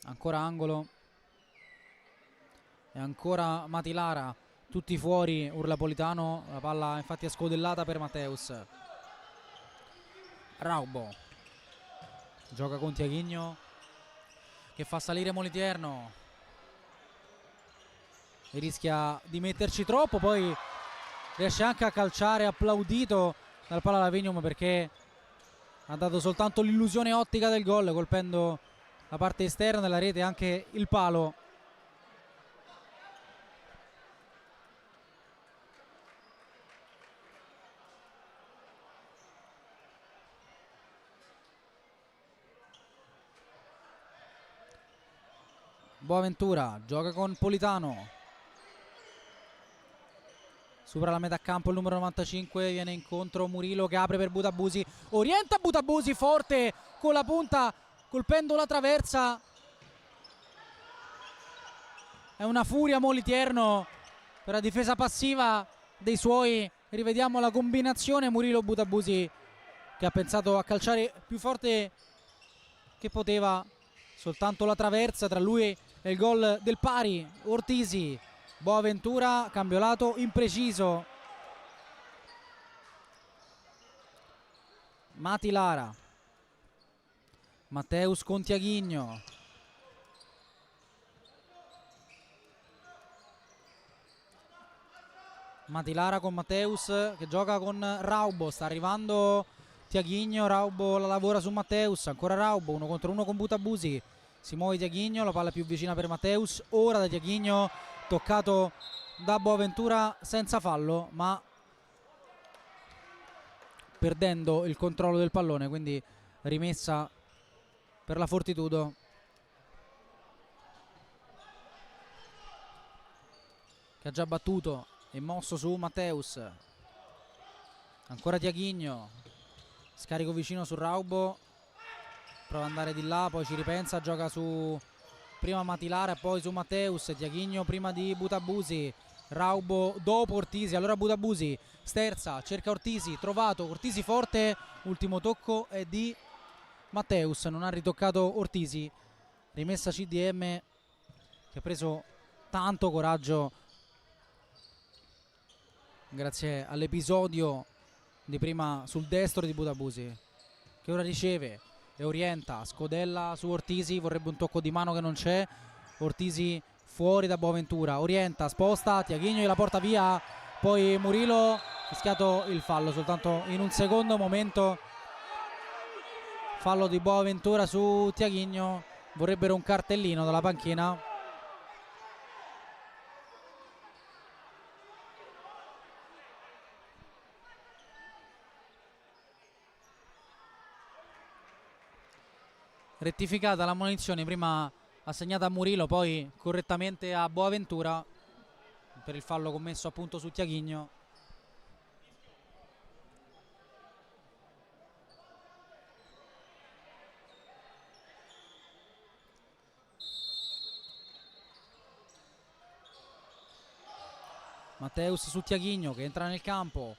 B: ancora angolo e ancora Matilara, tutti fuori, urla Politano, la palla infatti è scodellata per Matteus. Raubo gioca con Tiaghigno che fa salire Moliterno e rischia di metterci troppo, poi riesce anche a calciare, applaudito dal Pala Lavinium perché ha dato soltanto l'illusione ottica del gol, colpendo la parte esterna della rete e anche il palo. Boaventura gioca con Politano, supera la metà campo il numero 95, viene incontro Murilo che apre per Butabusi, orienta Butabusi forte con la punta colpendo la traversa, è una furia Moliterno per la difesa passiva dei suoi. Rivediamo la combinazione Murilo-Butabusi che ha pensato a calciare più forte che poteva, soltanto la traversa tra lui e il gol del pari. Ortisi, Boaventura, cambio lato impreciso, Matilara, Matteus con Tiaghigno, Matilara con Matteus che gioca con Raubo, sta arrivando Tiaghigno, Raubo la lavora su Matteus, ancora Raubo, 1 contro 1 con Butabusi, si muove Tiaghigno, la palla è più vicina per Matteus, ora da Tiaghigno, toccato da Boaventura senza fallo ma perdendo il controllo del pallone, quindi rimessa per la Fortitudo. Che ha già battuto e mosso su Matteus, ancora Tiaghigno, scarico vicino su Raubo, prova ad andare di là, poi ci ripensa, gioca su prima Matilara e poi su Matteus, Tiaghigno prima di Butabusi, Raubo dopo Ortisi, allora Butabusi sterza, cerca Ortisi, trovato, Ortisi forte, ultimo tocco è di Matteus, non ha ritoccato Ortisi, rimessa CDM che ha preso tanto coraggio grazie all'episodio di prima sul destro di Butabusi, che ora riceve e orienta, scodella su Ortisi, vorrebbe un tocco di mano che non c'è, Ortisi fuori da Boaventura, orienta, sposta, Tiaghigno gliela porta via, poi Murilo, fischiato il fallo soltanto in un secondo momento, fallo di Boaventura su Tiaghigno, vorrebbero un cartellino dalla panchina. rettificata la munizione, prima assegnata a Murillo, poi correttamente a Boaventura per il fallo commesso appunto su Tiaghigno. Matteus su Tiaghigno che entra nel campo,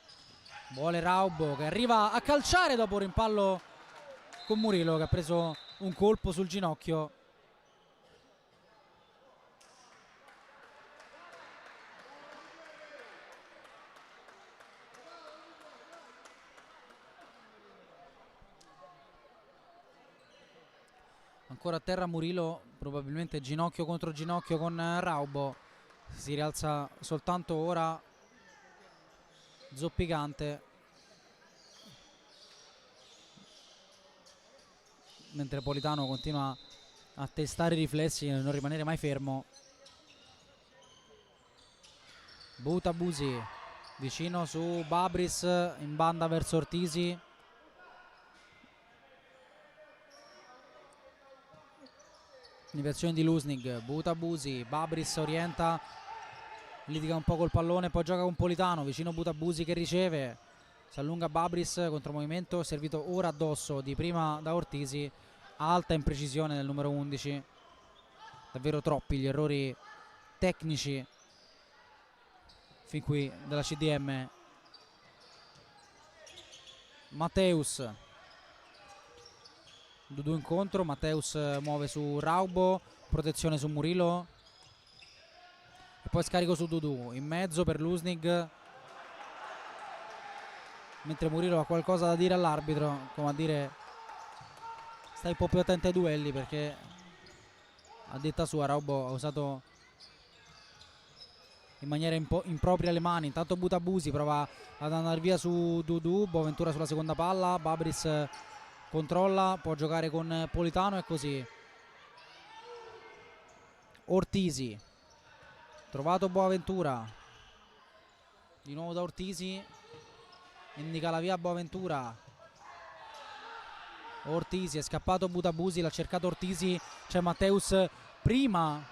B: vuole Raubo che arriva a calciare dopo un rimpallo con Murillo che ha preso un colpo sul ginocchio. Ancora a terra Murillo, probabilmente ginocchio contro ginocchio con Raubo. Si rialza soltanto ora zoppicante, mentre Politano continua a testare i riflessi e non rimanere mai fermo. Butabusi vicino su Babris, in banda verso Ortisi. Inversione di Lusnig, Butabusi, Babris orienta, litiga un po' col pallone, poi gioca con Politano, vicino Butabusi che riceve, si allunga Babris, contromovimento servito ora addosso di prima da Ortisi, alta imprecisione del numero 11, davvero troppi gli errori tecnici fin qui della CDM. Matteus, Dudu incontro, Matteus muove su Raubo, protezione su Murillo e poi scarico su Dudu, in mezzo per Lusnig, mentre Murillo ha qualcosa da dire all'arbitro, come a dire stai un po' più attento ai duelli, perché a detta sua Raubo ha usato in maniera impropria le mani. Intanto Butabusi prova ad andare via su Dudu, Boaventura sulla seconda palla, Babris controlla, può giocare con Politano e così. Ortisi, trovato Boaventura, di nuovo da Ortisi, indica la via a Boaventura. Ortisi, è scappato Butabusi, l'ha cercato Ortisi, c'è Matteus prima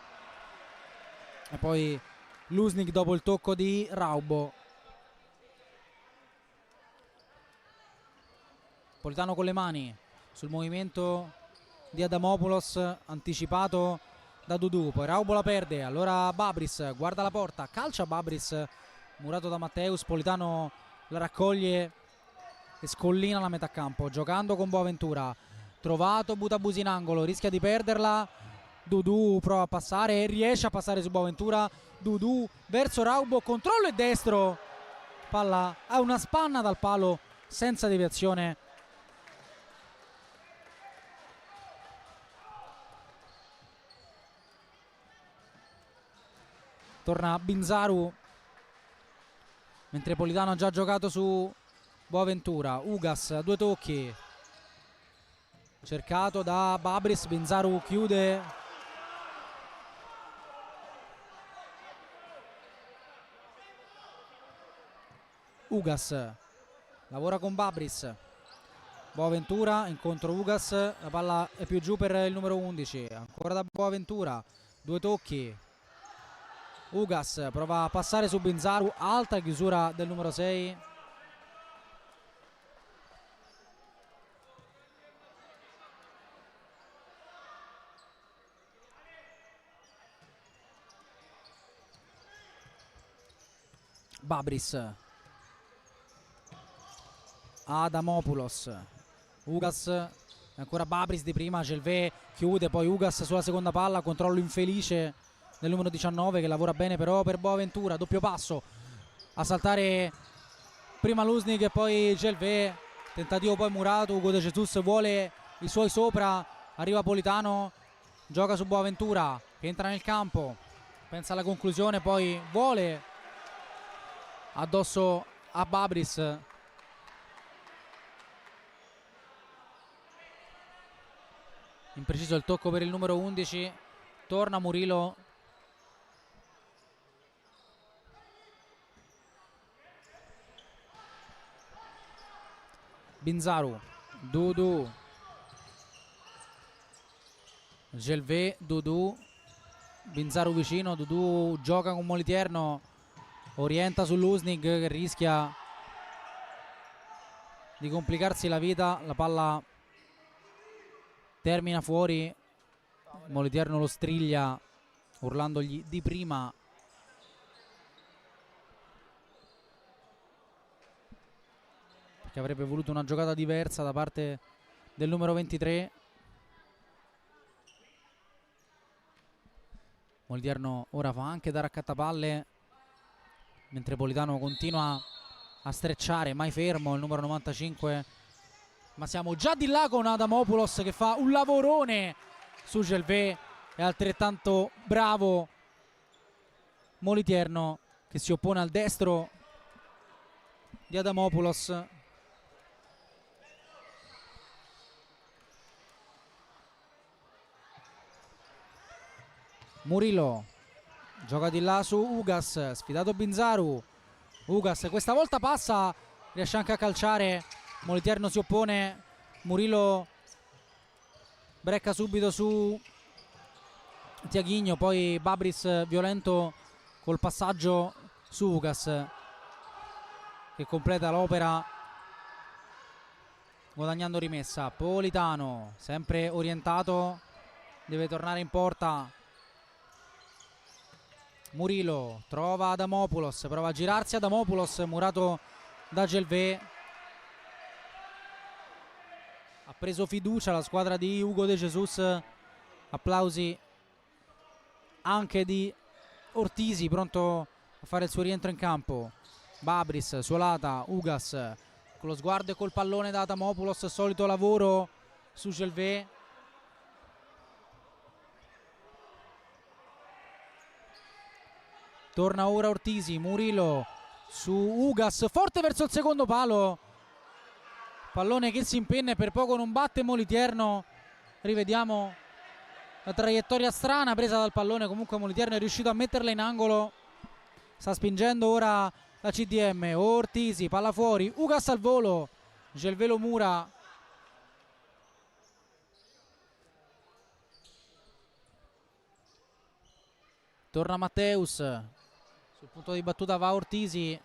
B: e poi Lusnig dopo il tocco di Raubo. Politano con le mani sul movimento di Adamopoulos anticipato da Dudu, poi Raubo la perde, allora Babris guarda la porta, calcia Babris murato da Matteus, Politano la raccoglie e scollina la metà campo giocando con Boaventura, trovato Butabusi in angolo, rischia di perderla, Dudu prova a passare e riesce a passare su Boaventura, Dudu verso Raubo, controllo e destro, palla a una spanna dal palo senza deviazione. Torna Binzaru, mentre Politano ha già giocato su Boaventura. Ugas, due tocchi, cercato da Babris, Binzaru chiude. Ugas lavora con Babris, Boaventura incontro Ugas, la palla è più giù per il numero 11, ancora da Boaventura, due tocchi, Ugas prova a passare su Binzaru, alta chiusura del numero 6. Babris, Adamopoulos, Ugas, ancora Babris di prima, Gelvé chiude, poi Ugas sulla seconda palla, controllo infelice del numero 19 che lavora bene però per Boaventura, doppio passo, a saltare prima Lusnig e poi Gelvé, tentativo poi murato, Ugo De Jesus vuole i suoi sopra, arriva Politano, gioca su Boaventura che entra nel campo, pensa alla conclusione, poi vuole addosso a Babris. Impreciso il tocco per il numero 11, torna Murillo. Binzaru, Dudu, Gelvé, Dudu, Binzaru vicino, Dudu gioca con Moliterno, orienta su Lusnig che rischia di complicarsi la vita, la palla termina fuori, Moliterno lo striglia urlandogli di prima. Perché avrebbe voluto una giocata diversa da parte del numero 23. Moliterno ora fa anche da raccattapalle, mentre Politano continua a strecciare, mai fermo il numero 95. Ma siamo già di là con Adamopoulos che fa un lavorone su Gelvé. È altrettanto bravo Moliterno che si oppone al destro di Adamopoulos. Murillo gioca di là su Ugas, sfidato Binzaru. Ugas questa volta passa, riesce anche a calciare, Moliterno si oppone, Murillo brecca subito su Tiaghigno, poi Babris violento col passaggio su Ugas che completa l'opera guadagnando rimessa. Politano sempre orientato, deve tornare in porta. Murillo trova Adamopoulos, prova a girarsi Adamopoulos, murato da Gelvé. Ha preso fiducia la squadra di Hugo De Jesus, applausi anche di Ortisi, pronto a fare il suo rientro in campo. Babris, Suolata, Ugas con lo sguardo e col pallone da Adamopoulos, solito lavoro su Gelvé. Torna ora Ortisi, Murillo su Ugas, forte verso il secondo palo, pallone che si impenna e per poco non batte Moliterno. Rivediamo la traiettoria strana presa dal pallone, comunque Moliterno è riuscito a metterla in angolo. Sta spingendo ora la CDM, Ortisi, palla fuori, Ugas al volo, Gelvé lo mura. Torna Matteus, sul punto di battuta va Ortisi.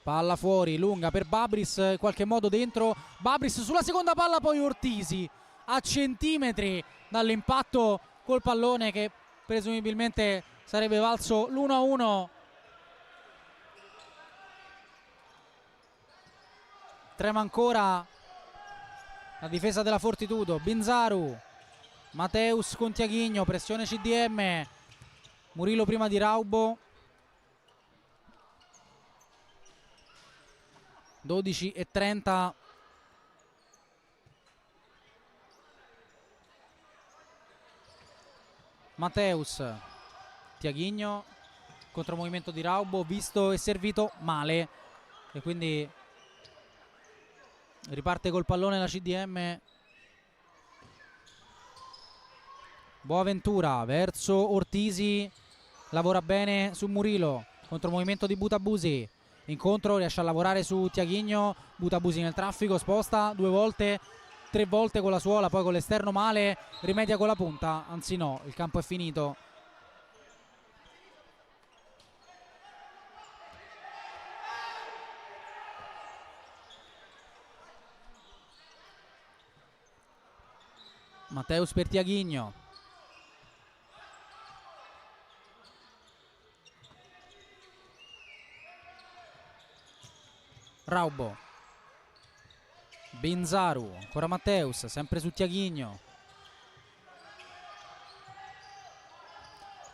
B: Palla fuori, lunga per Babris, in qualche modo dentro. Babris sulla seconda palla, poi Ortisi a centimetri dall'impatto col pallone che presumibilmente sarebbe valso l'1-1. Trema ancora la difesa della Fortitudo. Binzaru, Matteus con Tiaghigno, pressione CDM, Murillo prima di Raubo. 12:30. Matteus, Tiaghigno, contromovimento di Raubo, visto e servito male e quindi riparte col pallone la CDM. Boaventura verso Ortisi, lavora bene su Murillo, contromovimento di Butabusi, incontro, riesce a lavorare su Tiaghigno, Butabusi nel traffico, sposta 2 volte, 3 volte con la suola, poi con l'esterno male, rimedia con la punta, anzi no, il campo è finito. Matteus per Tiaghigno. Raubo, Binzaru, ancora Matteus, sempre su Tiaghigno.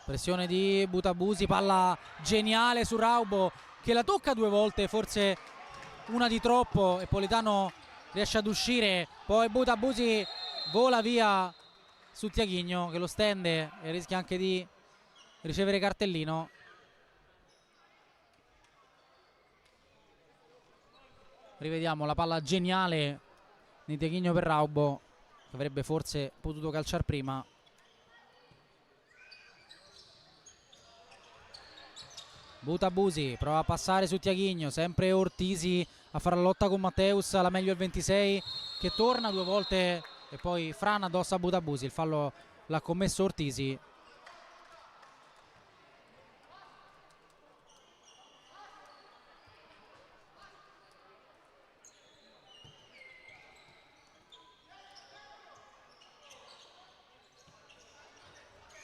B: Pressione di Butabusi, palla geniale su Raubo che la tocca 2 volte, forse una di troppo e Politano riesce ad uscire, poi Butabusi vola via su Tiaghigno che lo stende e rischia anche di ricevere cartellino. Rivediamo la palla geniale di Tiaghigno per Raubo, che avrebbe forse potuto calciare prima. Butabusi prova a passare su Tiaghigno, sempre Ortisi a fare la lotta con Matteus, alla meglio il 26 che torna 2 volte e poi frana addosso a Butabusi. Il fallo l'ha commesso Ortisi.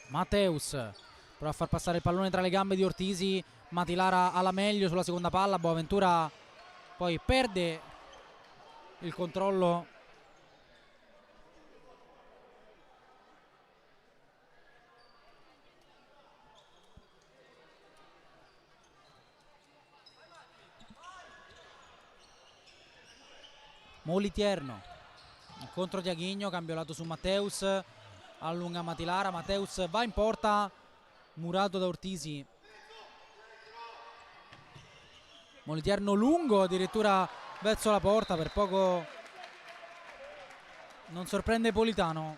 B: Matteus prova a far passare il pallone tra le gambe di Ortisi, Matilara alla meglio sulla seconda palla, Boaventura poi perde il controllo. Molitierno contro Tiaghigno, cambio lato su Matteus, allunga Matilara, Matteus va in porta, murato da Ortisi. Molitierno lungo addirittura verso la porta, per poco non sorprende Politano.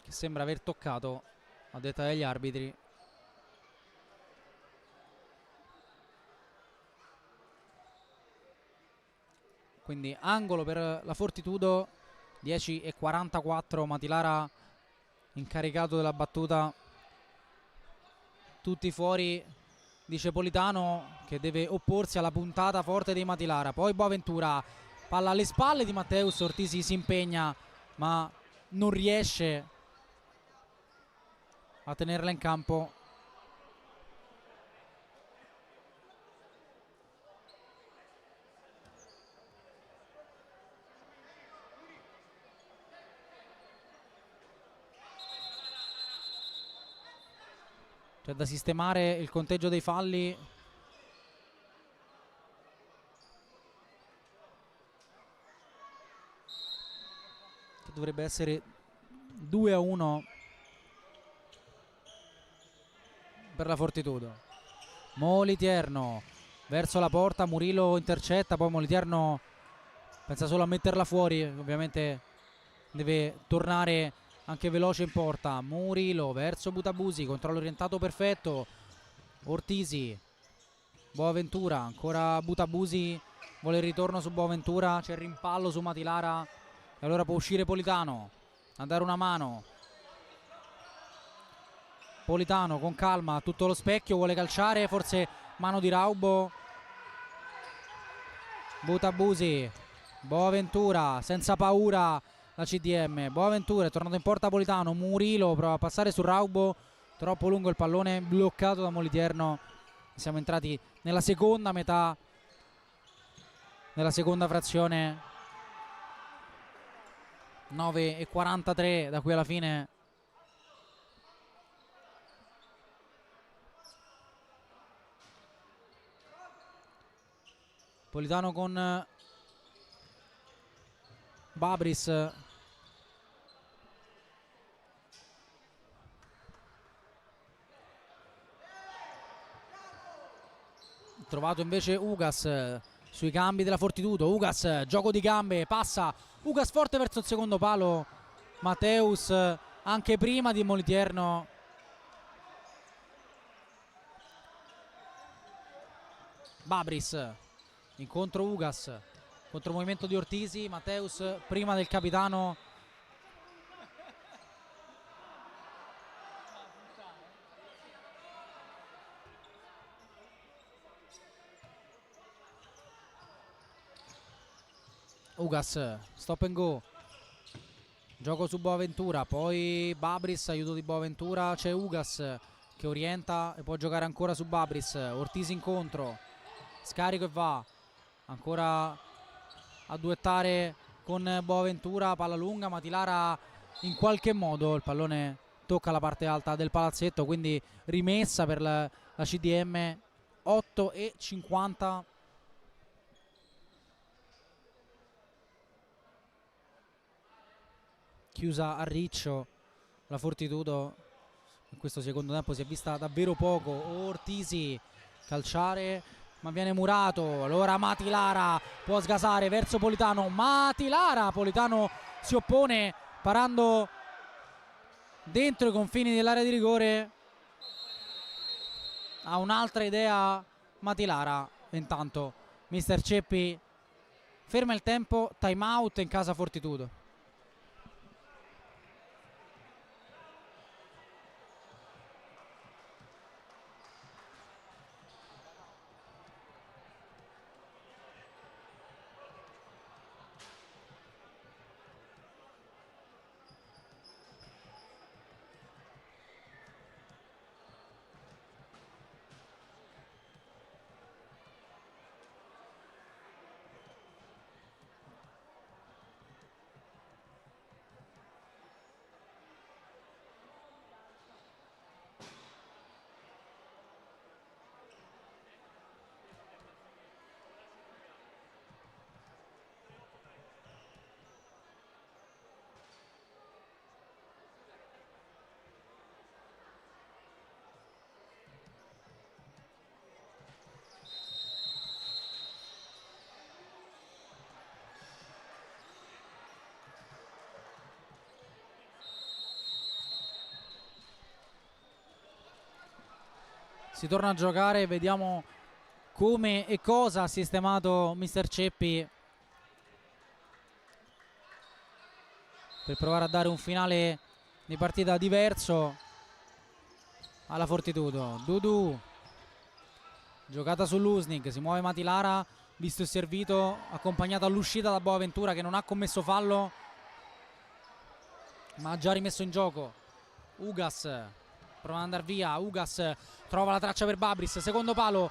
B: Che sembra aver toccato, a detta degli arbitri. Quindi angolo per la Fortitudo, 10:44, Matilara incaricato della battuta. Tutti fuori, dice Politano, che deve opporsi alla puntata forte di Matilara. Poi Boaventura, palla alle spalle di Matteus, Ortisi si impegna ma non riesce a tenerla in campo. C'è da sistemare il conteggio dei falli. Che dovrebbe essere 2-1 per la Fortitudo. Molitierno verso la porta, Murillo intercetta, poi Molitierno pensa solo a metterla fuori, ovviamente deve tornare anche veloce in porta. Murillo verso Butabusi, controllo orientato perfetto. Ortisi, Boaventura, ancora Butabusi, vuole il ritorno su Boaventura, c'è il rimpallo su Matilara e allora può uscire Politano a dare una mano. Politano con calma, tutto lo specchio, vuole calciare, forse mano di Raubo. Butabusi, Boaventura senza paura, la CDM. Boaventura è tornato in porta Politano, Murillo prova a passare su Raubo, troppo lungo il pallone, bloccato da Molitierno. Siamo entrati nella seconda metà, nella seconda frazione, 9:43 da qui alla fine. Politano con Babris, trovato invece Ugas sui cambi della Fortitudo. Ugas, gioco di gambe, passa Ugas forte verso il secondo palo, Matteus anche prima di Molitierno. Babris incontro Ugas, contromovimento di Ortisi, Matteus prima del capitano. Ugas, stop and go, gioco su Boaventura, poi Babris, aiuto di Boaventura, c'è Ugas che orienta e può giocare ancora su Babris. Ortisi incontro, scarico e va, ancora a duettare con Boaventura, palla lunga, Matilara in qualche modo il pallone tocca la parte alta del palazzetto, quindi rimessa per la CDM. 8:50. Chiusa a riccio la Fortitudo. In questo secondo tempo si è vista davvero poco. Ortisi calciare, ma viene murato. Allora Matilara può sgasare verso Politano, Matilara, Politano si oppone parando dentro i confini dell'area di rigore. Ha un'altra idea Matilara. Intanto mister Ceppi ferma il tempo, time out in casa Fortitudo. Si torna a giocare, vediamo come e cosa ha sistemato mister Ceppi per provare a dare un finale di partita diverso alla Fortitudo. Dudu, giocata su Lusnig, si muove Matilara, visto e servito, accompagnato all'uscita da Boaventura che non ha commesso fallo ma ha già rimesso in gioco. Ugas prova ad andare via, Ugas trova la traccia per Babris, secondo palo,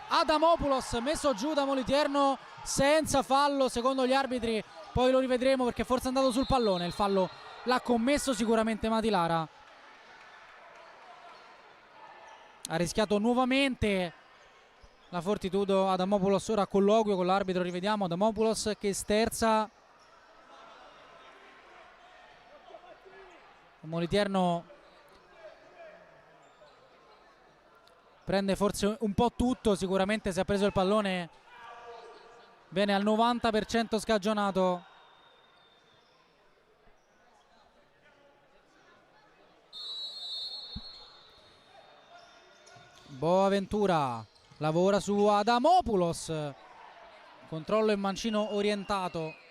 B: Adamopoulos messo giù da Moliterno senza fallo secondo gli arbitri, poi lo rivedremo perché forse è andato sul pallone, il fallo l'ha commesso sicuramente Matilara. Ha rischiato nuovamente la Fortitudo. Adamopoulos ora a colloquio con l'arbitro, rivediamo Adamopoulos che sterza. Moliterno prende forse un po' tutto, sicuramente se ha preso il pallone viene al 90% scagionato. Boaventura lavora su Adamopoulos, controllo e mancino orientato.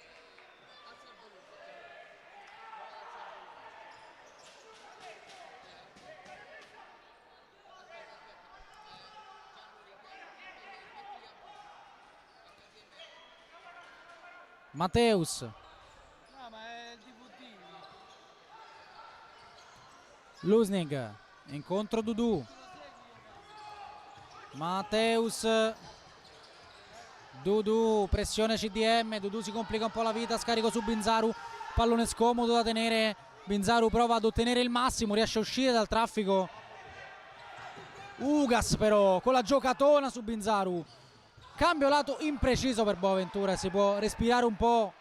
B: Mateus, Lusnig, incontro Dudu, Mateus, Dudu, pressione CDM, Dudu si complica un po' la vita, scarico su Binzaru, pallone scomodo da tenere, Binzaru prova ad ottenere il massimo, riesce a uscire dal traffico. Ugas però con la giocatona su Binzaru, cambio lato impreciso per Boaventura, si può respirare un po'.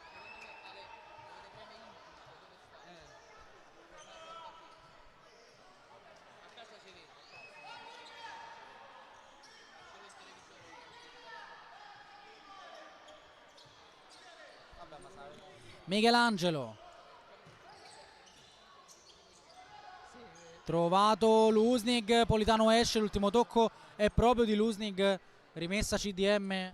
B: Michelangelo, trovato Lusnig, Politano esce, l'ultimo tocco è proprio di Lusnig, rimessa CDM.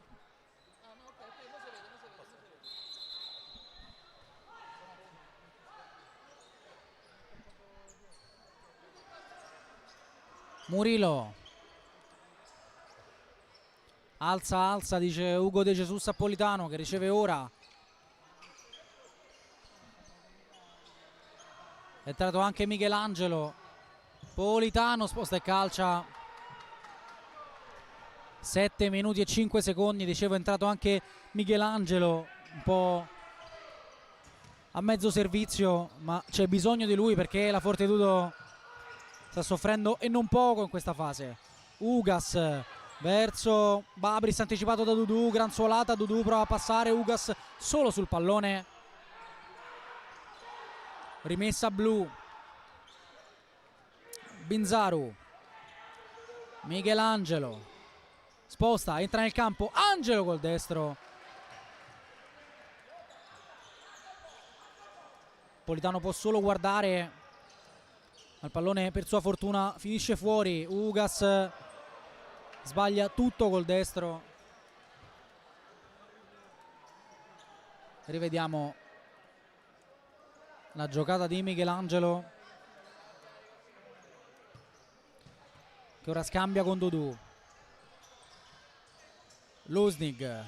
B: Murilo, alza, dice Ugo De Jesus a Politano che riceve ora. È entrato anche Michelangelo, Politano sposta e calcia. 7 minuti e 5 secondi, dicevo è entrato anche Michelangelo, un po' a mezzo servizio, ma c'è bisogno di lui perché la Fortitudo sta soffrendo e non poco in questa fase. Ugas verso Babris, anticipato da Dudu, gran suolata, Dudu prova a passare, Ugas solo sul pallone. Rimessa blu, Binzaru, Michelangelo, sposta, entra nel campo Angelo col destro. Politano può solo guardare, ma il pallone per sua fortuna finisce fuori. Ugas sbaglia tutto col destro. Rivediamo la giocata di Michelangelo, che ora scambia con Dudu. Lusnig,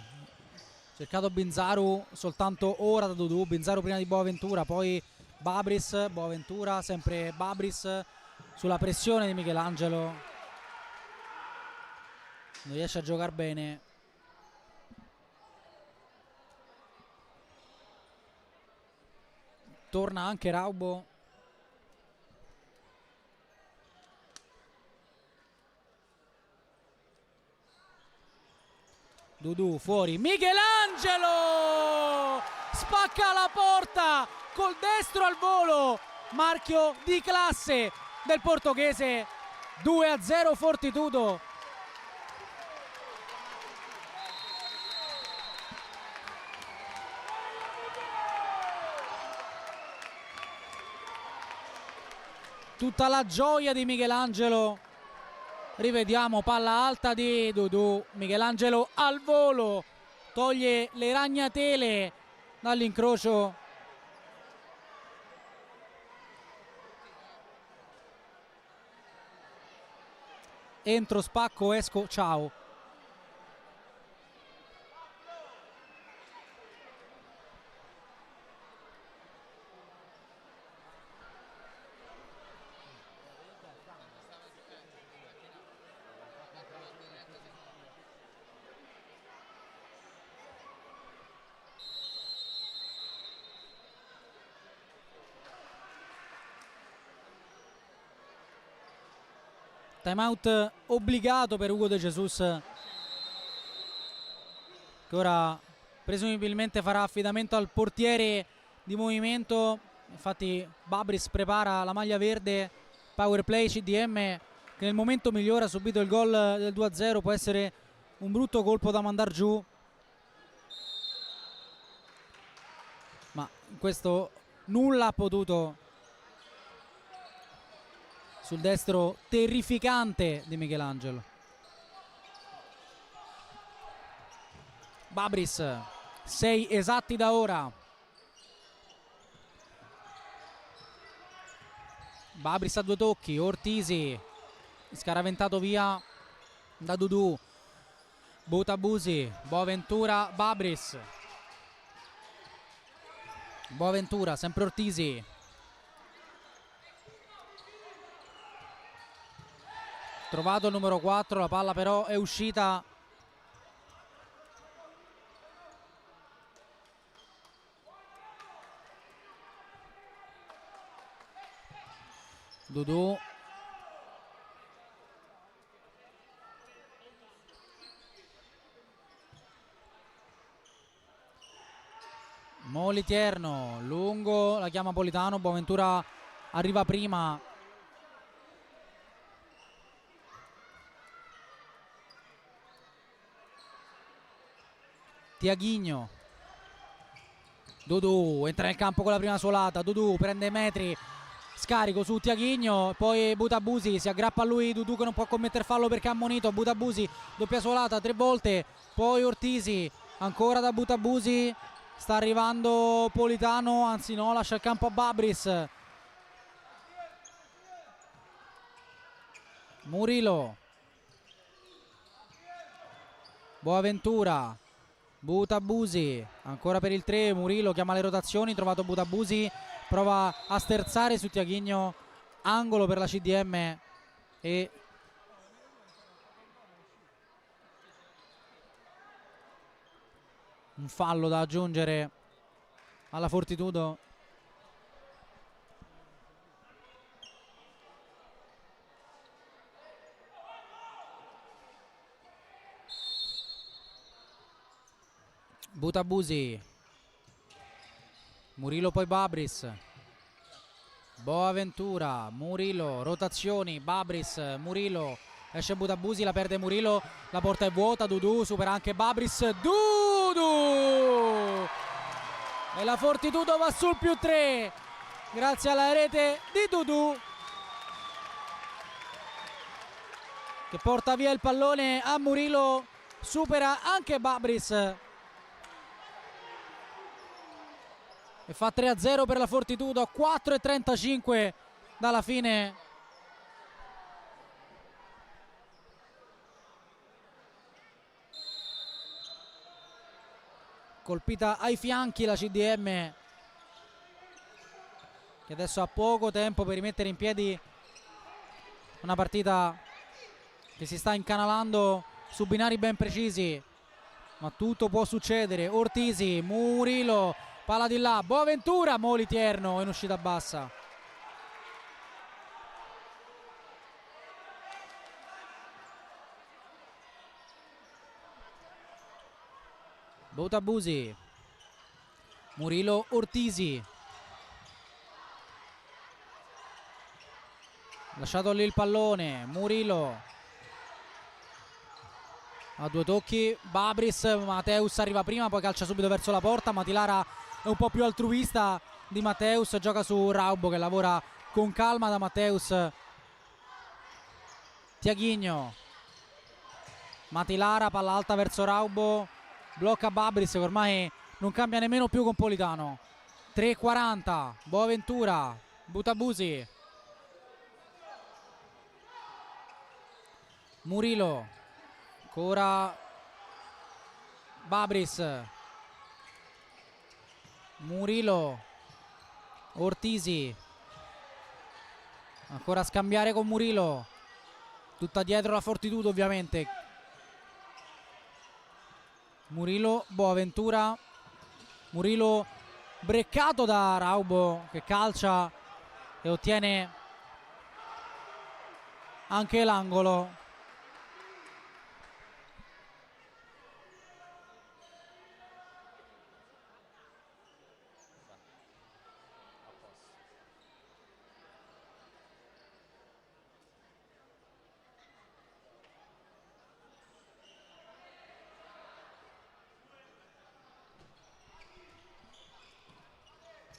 B: cercato Binzaru soltanto ora da Dudu. Binzaru prima di Boaventura, poi Babris, Boaventura, sempre Babris sulla pressione di Michelangelo. Non riesce a giocare bene. Torna anche Raubo. Dudu fuori, Michelangelo spacca la porta col destro al volo, marchio di classe del portoghese. 2-0 Fortitudo. Tutta la gioia di Michelangelo. Rivediamo, palla alta di Dudu. Michelangelo al volo, toglie le ragnatele dall'incrocio. Entro, spacco, esco, ciao. Timeout obbligato per Hugo De Jesus, che ora presumibilmente farà affidamento al portiere di movimento. Infatti Babris prepara la maglia verde, power play CDM, che nel momento migliore ha subito il gol del 2-0. Può essere un brutto colpo da mandar giù, ma in questo nulla ha potuto sul destro terrificante di Michelangelo. Babris, 6 esatti da ora. Babris a 2 tocchi, Ortisi scaraventato via da Dudu. Butabusi, Boaventura, Babris. Boaventura, sempre Ortisi. Trovato il numero 4, la palla però è uscita. Dudu. Moliterno, lungo, la chiama Politano, Boaventura arriva prima. Tiaghigno. Dudu entra nel campo con la prima suolata. Dudu prende metri, scarico su Tiaghigno, poi Butabusi si aggrappa a lui. Dudu che non può commettere fallo perché è ammonito. Butabusi, doppia suolata 3 volte, poi Ortisi ancora da Butabusi. Sta arrivando Politano, anzi no, lascia il campo a Babris. Murilo, Boaventura, Butabusi ancora per il 3. Murilo chiama le rotazioni, trovato Butabusi, prova a sterzare su Tiaghigno, angolo per la CDM e un fallo da aggiungere alla Fortitudo. Butabusi, Murilo, poi Babris, Boaventura, Murilo, rotazioni, Babris, Murilo, esce Butabusi, la perde Murillo, la porta è vuota, Dudu supera anche Babris, Dudu e la Fortitudo va sul +3 grazie alla rete di Dudu che porta via il pallone a Murillo, supera anche Babris e fa 3-0 per la Fortitudo a 4:35 dalla fine. Colpita ai fianchi la CDM, che adesso ha poco tempo per rimettere in piedi una partita che si sta incanalando su binari ben precisi, ma tutto può succedere. Ortisi, Murillo, palla di là, Boaventura, Moliterno in uscita bassa. Butabusi, Murillo, Ortisi, lasciato lì il pallone, Murillo a 2 tocchi, Babris, Mateus arriva prima, poi calcia subito verso la porta, Matilara è un po' più altruista di Mateus, gioca su Raubo che lavora con calma da Mateus. Tiaghigno, Matilara, palla alta verso Raubo, blocca Babris che ormai non cambia nemmeno più con Politano. 3:40, Boaventura, Butabusi, Murillo, ancora Babris, Murillo, Ortisi, ancora a scambiare con Murillo, tutta dietro la Fortitudo ovviamente. Murillo, Boaventura, Murillo breccato da Raubo che calcia e ottiene anche l'angolo.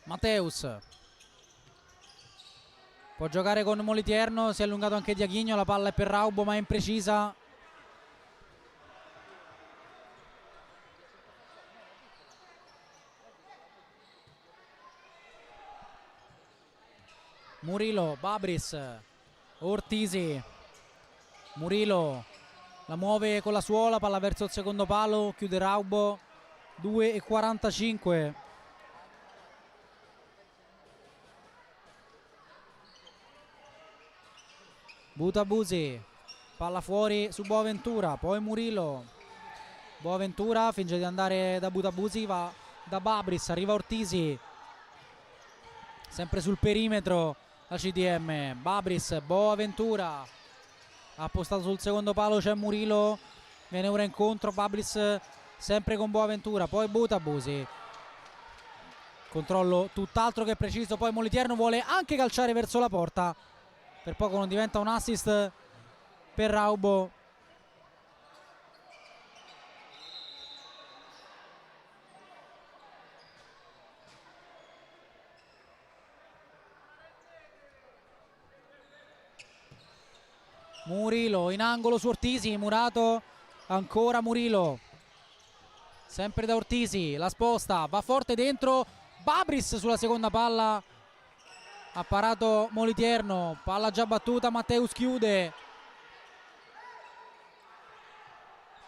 B: Mateus può giocare con Moliterno, si è allungato anche Diaghigno, la palla è per Raubo ma è imprecisa. Murillo, Babris, Ortisi, Murillo la muove con la suola, palla verso il secondo palo, chiude Raubo, 2:45. Butabusi, palla fuori su Boaventura, poi Murillo, Boaventura finge di andare da Butabusi, va da Babris, arriva Ortisi, sempre sul perimetro la CDM, Babris, Boaventura, appostato sul secondo palo c'è Murillo, viene ora incontro, Babris sempre con Boaventura, poi Butabusi, controllo tutt'altro che preciso, poi Moliterno vuole anche calciare verso la porta, per poco non diventa un assist per Raubo. Murillo in angolo su Ortisi, murato ancora Murillo, sempre da Ortisi, la sposta, va forte dentro, Babris sulla seconda palla, ha parato Moliterno, palla già battuta, Mateus chiude,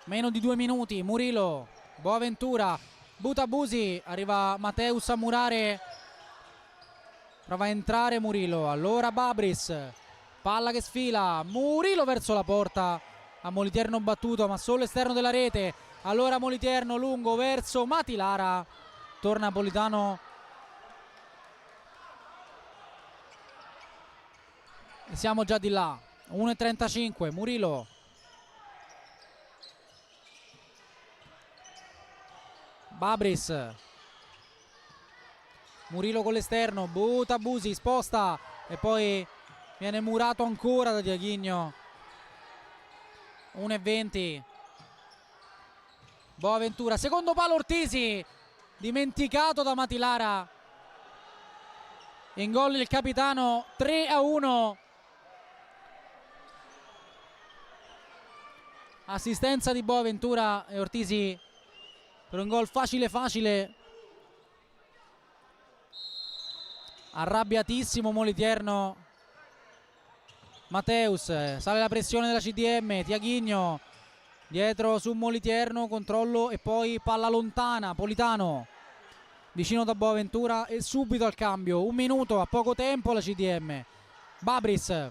B: meno di 2 minuti, Murillo, Boaventura, Butabusi, arriva Mateus a murare, prova a entrare Murillo, allora Babris, palla che sfila, Murillo verso la porta, a Moliterno battuto ma solo esterno della rete, allora Moliterno lungo verso Matilara, torna Politano e siamo già di là. 1:35, Murillo, Babris, Murillo con l'esterno, Butabusi sposta e poi viene murato ancora da Diaghigno, 1:20. Boaventura, secondo palo Ortisi, dimenticato da Matilara. In gol il capitano, 3-1. Assistenza di Boaventura e Ortisi per un gol facile facile. Arrabbiatissimo Moliterno. Mateus, sale la pressione della CDM, Tiaghigno dietro su Moliterno, controllo e poi palla lontana, Politano vicino da Boaventura e subito al cambio, 1 minuto, a poco tempo la CDM. Babris,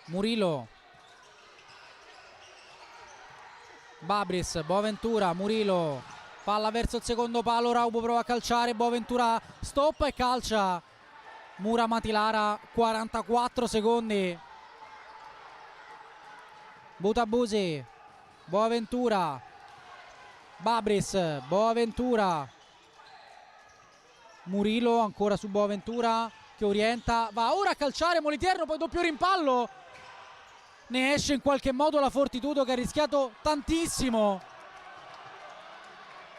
B: Murilo, Babris, Boaventura, Murilo, palla verso il secondo palo, Raubo prova a calciare, Boaventura stoppa e calcia. Mura Matilara, 44 secondi. Butabusi, Boaventura, Babris, Boaventura, Murilo ancora su Boaventura che orienta, va ora a calciare Moliterno, poi doppio rimpallo. Ne esce in qualche modo la Fortitudo che ha rischiato tantissimo.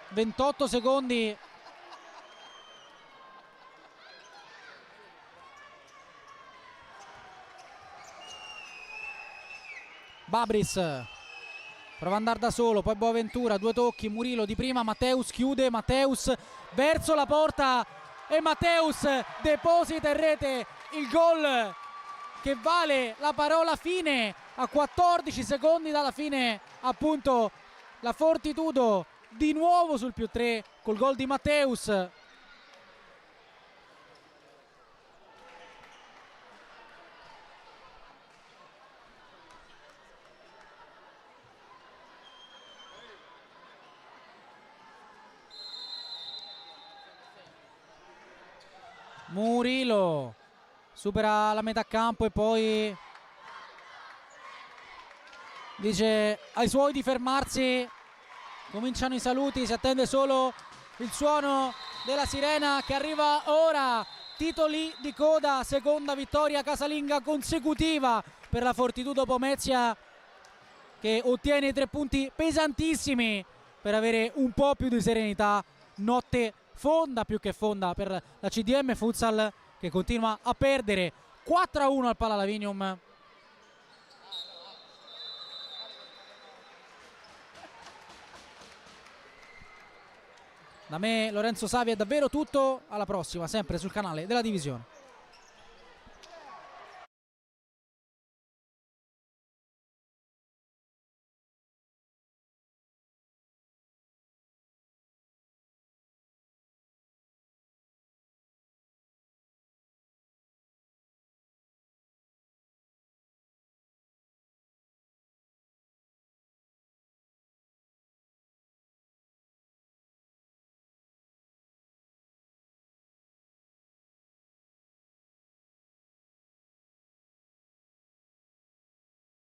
B: 28 secondi. Babris prova ad andare da solo, poi Boaventura, 2 tocchi, Murilo di prima, Mateus chiude, Mateus verso la porta e Mateus deposita in rete il gol che vale la parola fine. A 14 secondi dalla fine, appunto, la Fortitudo di nuovo sul +3 col gol di Mateus. Murilo supera la metà campo e poi dice ai suoi di fermarsi. Cominciano i saluti, si attende solo il suono della sirena che arriva ora. Titoli di coda, seconda vittoria casalinga consecutiva per la Fortitudo Pomezia, che ottiene 3 punti pesantissimi per avere un po' più di serenità. Notte fonda più che fonda per la CDM Futsal, che continua a perdere 4-1 al Pala Lavinium. Da me Lorenzo Savi è davvero tutto, alla prossima sempre sul canale della Divisione.